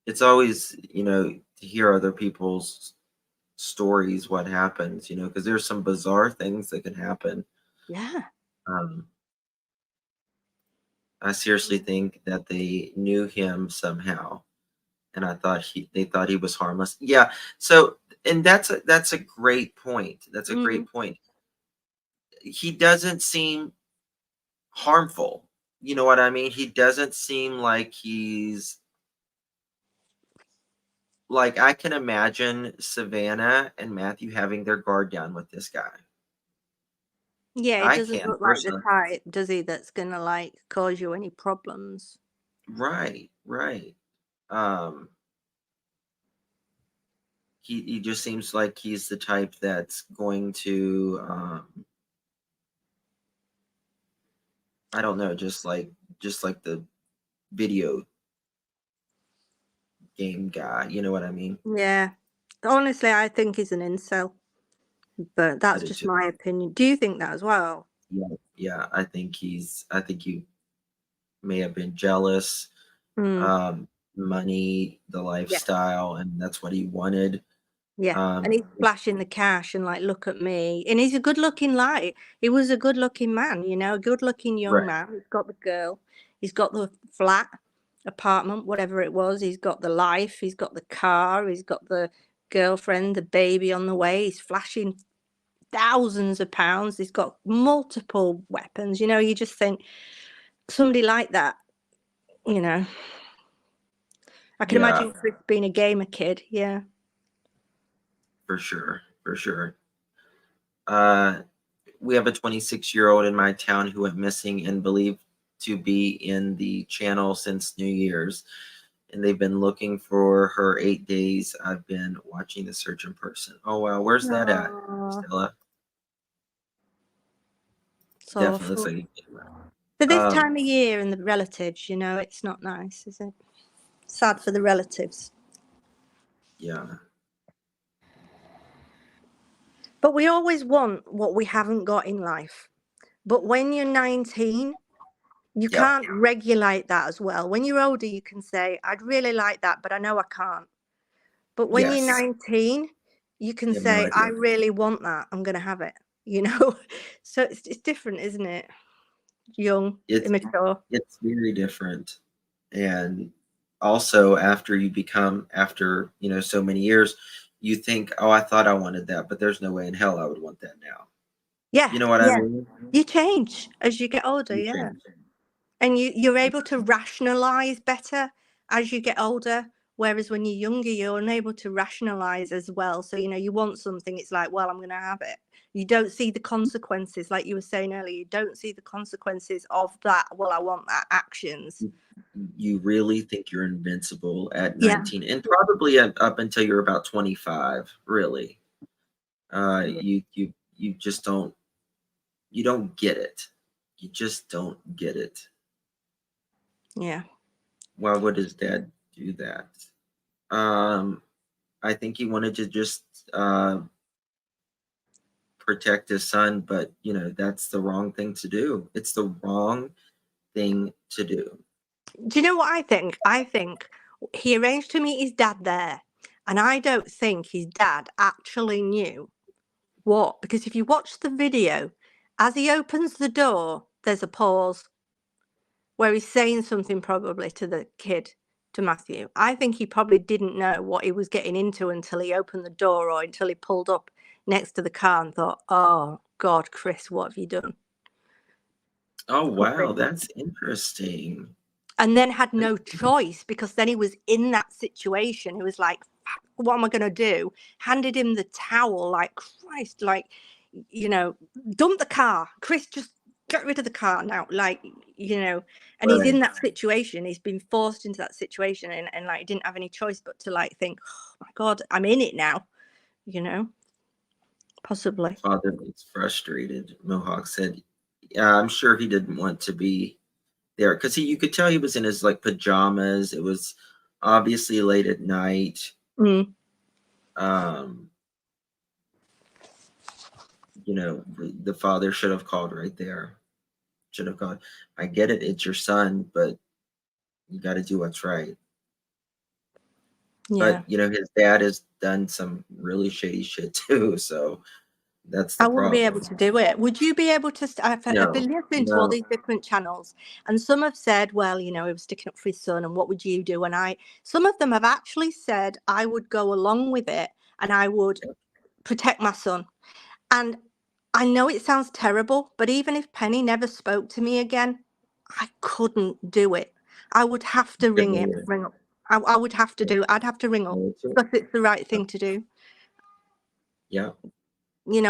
It's always, to hear other people's stories, what happens, because there's some bizarre things that can happen. Yeah. Um, I seriously think that they knew him somehow, and they thought he was harmless. Yeah. So, and that's a great point. That's a great point. He doesn't seem harmful. You know what I mean? He doesn't seem like he's like, I can imagine Savannah and Matthew having their guard down with this guy. Yeah, it I doesn't can look like the personally. type, does he, that's gonna like cause you any problems. Right, right. Um, he just seems like he's the type that's going to, I don't know, just like the video game guy. You know what I mean? Yeah. Honestly, I think he's an incel, but I that's do just too. my opinion. Do you think that as well? Yeah, yeah. I think he may have been jealous. Mm. Money, the Yeah. lifestyle, and that's what he wanted. Yeah. And he's flashing the cash and like, look at me. And he's a good looking lad. He was a good looking man, a good looking young Right. man. He's got the girl. He's got the flat, apartment, whatever it was. He's got the life. He's got the car. He's got the girlfriend, the baby on the way. He's flashing thousands of pounds. He's got multiple weapons. You just think somebody like that, I can Yeah, imagine Chris being a gamer kid. Yeah. for sure, for sure. We have a 26-year-old in my town who went missing and believed to be in the channel since New Year's, and they've been looking for her 8 days. I've been watching the search in person. Oh wow, where's that at, Aw, Stella? it's Definitely looks awful. like. But this Um, time of year and the relatives, it's not nice, is it? Sad for the relatives. yeah, But we always want what we haven't got in life. But when you're 19, you yep, can't regulate that as well. When you're older, you can say, I'd really like that, but I know I can't. But when you're yes. 19, you can You have no say, I idea. really want that. I'm going to have it, So it's different, isn't it? Young, It's immature. it's very different, and also after so many years, you think, oh, I thought I wanted that, but there's no way in hell I would want that now. Yeah, You know what I yeah. mean? You change as you get older, You yeah. change. And you're able to rationalize better as you get older. Whereas when you're younger, you're unable to rationalize as well. So, you want something, it's like, well, I'm going to have it. You don't see the consequences, like you were saying earlier. You don't see the consequences of that. Well, I want that actions. You really think you're invincible at Yeah. 19, and probably up until you're about 25. Really, you just don't get it. You just don't get it. Yeah. Why would his dad do that? I think he wanted to just protect his son, but that's the wrong thing to do. It's the wrong thing to do. Do you know what I think? I think he arranged to meet his dad there. And I don't think his dad actually knew what, because if you watch the video, as he opens the door, there's a pause where he's saying something probably to the kid, to Matthew. I think he probably didn't know what he was getting into until he opened the door or until he pulled up next to the car and thought, oh, God, Chris, what have you done? Oh wow, that's interesting. And then had no choice because then he was in that situation. He was like, what am I going to do? Handed him the towel, like, Christ, like, dump the car. Chris, just get rid of the car now. Like, and he's in that situation. He's been forced into that situation and like, didn't have any choice but to like think, oh my God, I'm in it now, possibly. Father is frustrated. Mohawk said, Yeah, I'm sure he didn't want to be there because you could tell he was in his like pajamas. It was obviously late at night. Mm. Um, the father should have called right there. Should have called. I get it, it's your son, but you got to do what's right. Yeah. But his dad has done some really shady shit too, so that's the I wouldn't be able problem. to do it. Would you be able to? I've No, been listening to all no, these different channels, and some have said, well, he was sticking up for his son, and what would you do? And some of them have actually said, I would go along with it, and I would protect my son. And I know it sounds terrible, but even if Penny never spoke to me again, I couldn't do it. I would have to couldn't ring either. up. I would have to do it. I'd have to ring up Me too. because it's the right thing to do. Yeah,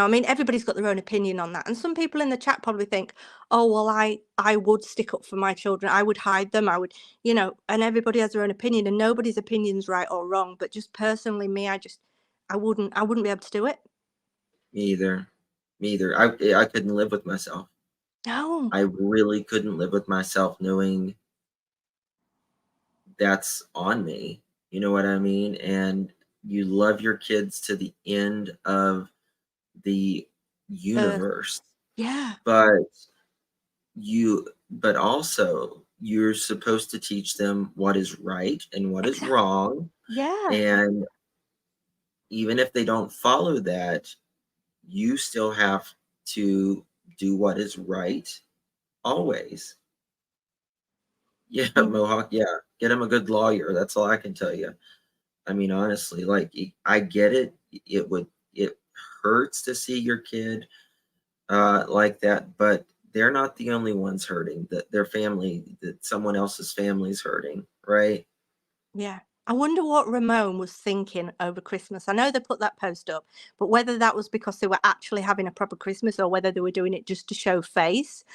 I mean, everybody's got their own opinion on that. And some people in the chat probably think, oh, well, I would stick up for my children. I would hide them. I would, and everybody has their own opinion and nobody's opinion's right or wrong. But just personally, me, I wouldn't be able to do it. me either. Me either. I couldn't live with myself. No. I really couldn't live with myself knowing that's on me. You know what I mean? And you love your kids to the end of the universe, Yeah. but also you're supposed to teach them what is right and what is Exactly. wrong. Yeah. And even if they don't follow that, you still have to do what is right always. Yeah, Mohawk, yeah. Get him a good lawyer. That's all I can tell you. I mean, honestly, like I get it. It hurts to see your kid like that, but they're not the only ones hurting. That their family, that someone else's family's hurting, right? Yeah. I wonder what Ramon was thinking over Christmas. I know they put that post up, but whether that was because they were actually having a proper Christmas or whether they were doing it just to show face.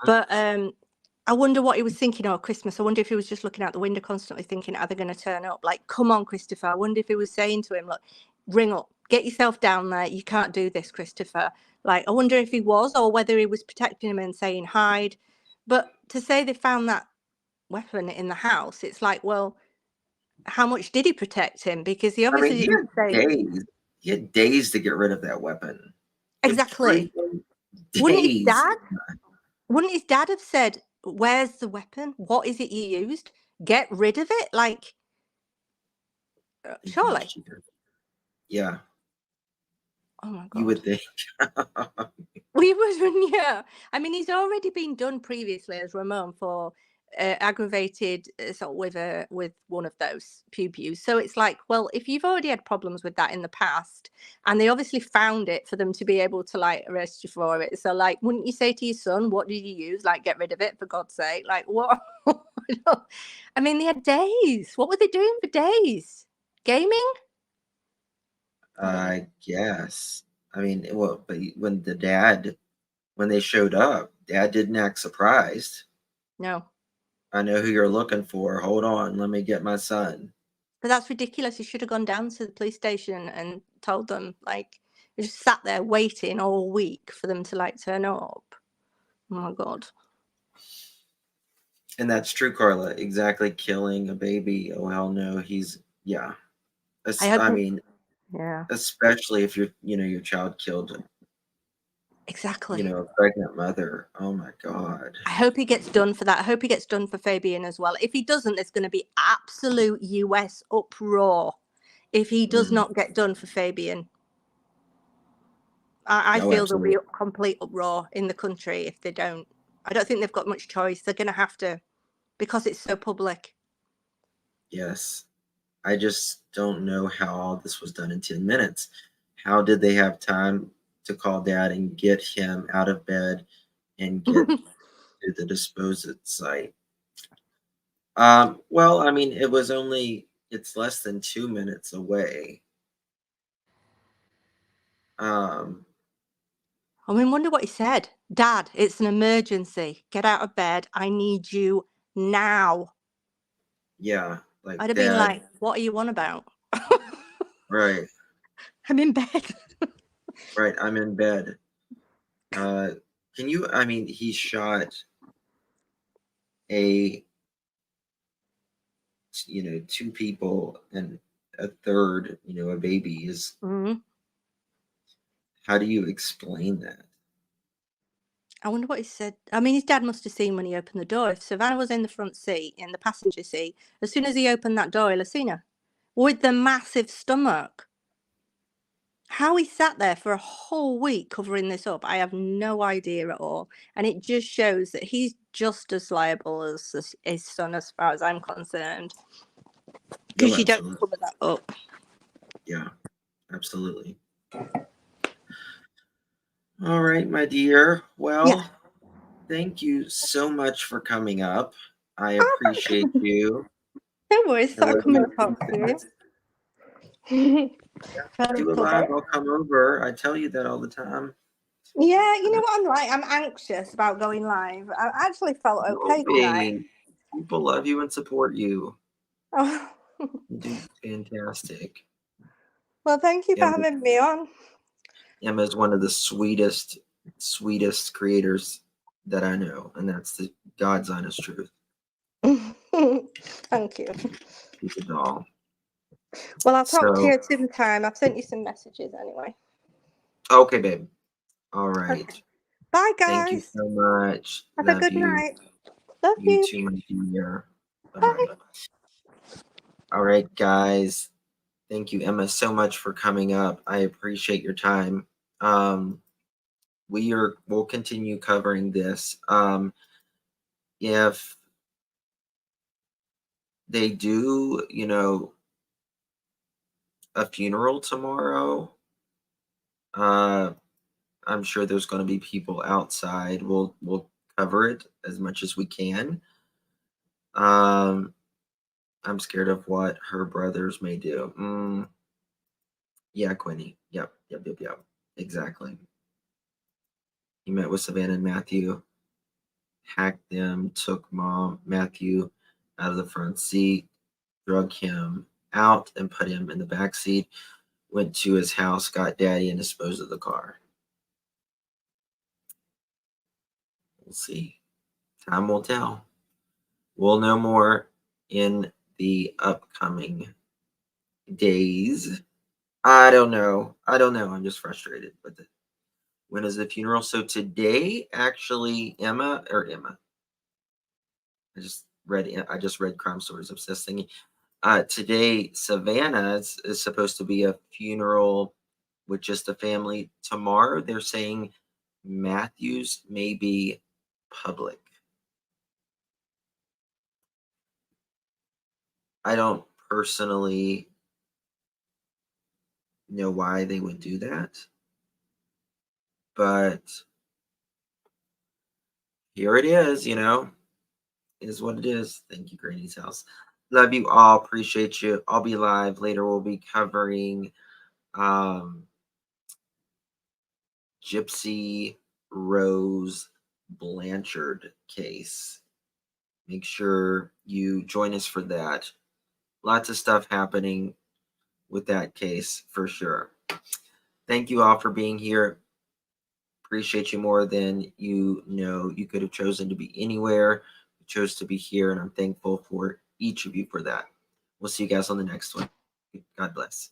But I wonder what he was thinking over Christmas. I wonder if he was just looking out the window constantly thinking, are they going to turn up? Like, come on, Christopher. I wonder if he was saying to him, look, ring up, get yourself down there. You can't do this, Christopher. Like, I wonder if he was or whether he was protecting him and saying hide. But to say they found that weapon in the house, it's like, well, how much did he protect him? Because he I mean, obviously didn't say he had days to get rid of that weapon. He had exactly. Wouldn't his days. dad? Wouldn't his dad have said, "Where's the weapon? What is it you used? Get rid of it." Like, surely. Yeah, Oh my you would god. think. We would, yeah. I mean, he's already been done previously as Ramon for aggravated assault with one of those pew pews. So it's like, well, if you've already had problems with that in the past, and they obviously found it for them to be able to like arrest you for it. So like, wouldn't you say to your son, "What did you use? Like, get rid of it for God's sake!" Like, what? I mean, they had days. What were they doing for days? Gaming? I guess. I mean, well, but when they showed up, dad didn't act surprised. No. I know who you're looking for. Hold on, let me get my son. But that's ridiculous. You should have gone down to the police station and told them, like, you just sat there waiting all week for them to, like, turn up. Oh, my God. And that's true, Carla. Exactly, killing a baby. Oh hell no, yeah. I hope I mean, yeah, especially if your child killed, exactly. a pregnant mother. Oh my God. I hope he gets done for that. I hope he gets done for Fabian as well. If he doesn't, there's going to be absolute US uproar if he does not get done for Fabian. I Oh, feel there'll be absolutely. a complete uproar in the country if they don't. I don't think they've got much choice. They're going to have to, because it's so public. Yes. I just don't know how all this was done in 10 minutes. How did they have time to call dad and get him out of bed and get to the disposal site? Well, I mean, it's less than 2 minutes away. Um, I mean, wonder what he said. Dad, it's an emergency. Get out of bed. I need you now. yeah, like I'd have been dad, like, what are you on about? right, I'm in bed. right, I'm in bed. Can you, I mean, he shot a, two people and a third, a baby is, Mhm. how do you explain that? I wonder what he said. I mean, his dad must have seen when he opened the door. If Savannah was in the front seat, in the passenger seat, as soon as he opened that door, he'll have seen her with the massive stomach. How he sat there for a whole week covering this up, I have no idea at all. And it just shows that he's just as liable as his son, as far as I'm concerned. Because No, you don't absolutely. cover that up. Yeah, absolutely. All right, my dear. Well, Yeah. thank you so much for coming up. I Oh, thanks. appreciate you. No worries. I Thought I'd love come in and talk to you. Very do a live, clever. I'll come over. I tell you that all the time. Yeah, you know what I'm like? I'm anxious about going live. I actually felt okay tonight. Hoping people love you and support you. Oh. You do fantastic. Well, thank you for Emma, having me on. Emma is one of the sweetest creators that I know, and that's the God's honest truth. Thank you. She's a doll. Well, I'll talk to So, you sometime. I've sent you some messages anyway. okay, babe. All right. Okay. Bye, Thank you guys. so much. Have a Love good you. night. Love You you. too, my dear. Bye. Bye-bye. All right, guys. Thank you, Emma, so much for coming up. I appreciate your time. We'll continue covering this. If they do, a funeral tomorrow, I'm sure there's going to be people outside. We'll cover it as much as we can. I'm scared of what her brothers may do. Yeah, Quinny. Yep. Exactly. He met with Savannah and Matthew, hacked them, took Matthew out of the front seat, drug him out, and put him in the back seat. Went to his house, got daddy, and disposed of the car. We'll see. Time will tell. We'll know more in the upcoming days. I don't know. I'm just frustrated with it. When is the funeral? So today, actually, Emma. I just read Crime Stories Obsessed thingy. Today, Savannah is supposed to be a funeral with just a family. Tomorrow, they're saying Matthews may be public. I don't personally know why they would do that, but here it is, is what it is. Thank you, Granny's house. Love you all. Appreciate you. I'll be live later. We'll be covering Gypsy Rose Blanchard case. Make sure you join us for that. Lots of stuff happening with that case for sure. Thank you all for being here. Appreciate you more than you know. You could have chosen to be anywhere. You chose to be here, and I'm thankful for each of you for that. We'll see you guys on the next one. God bless.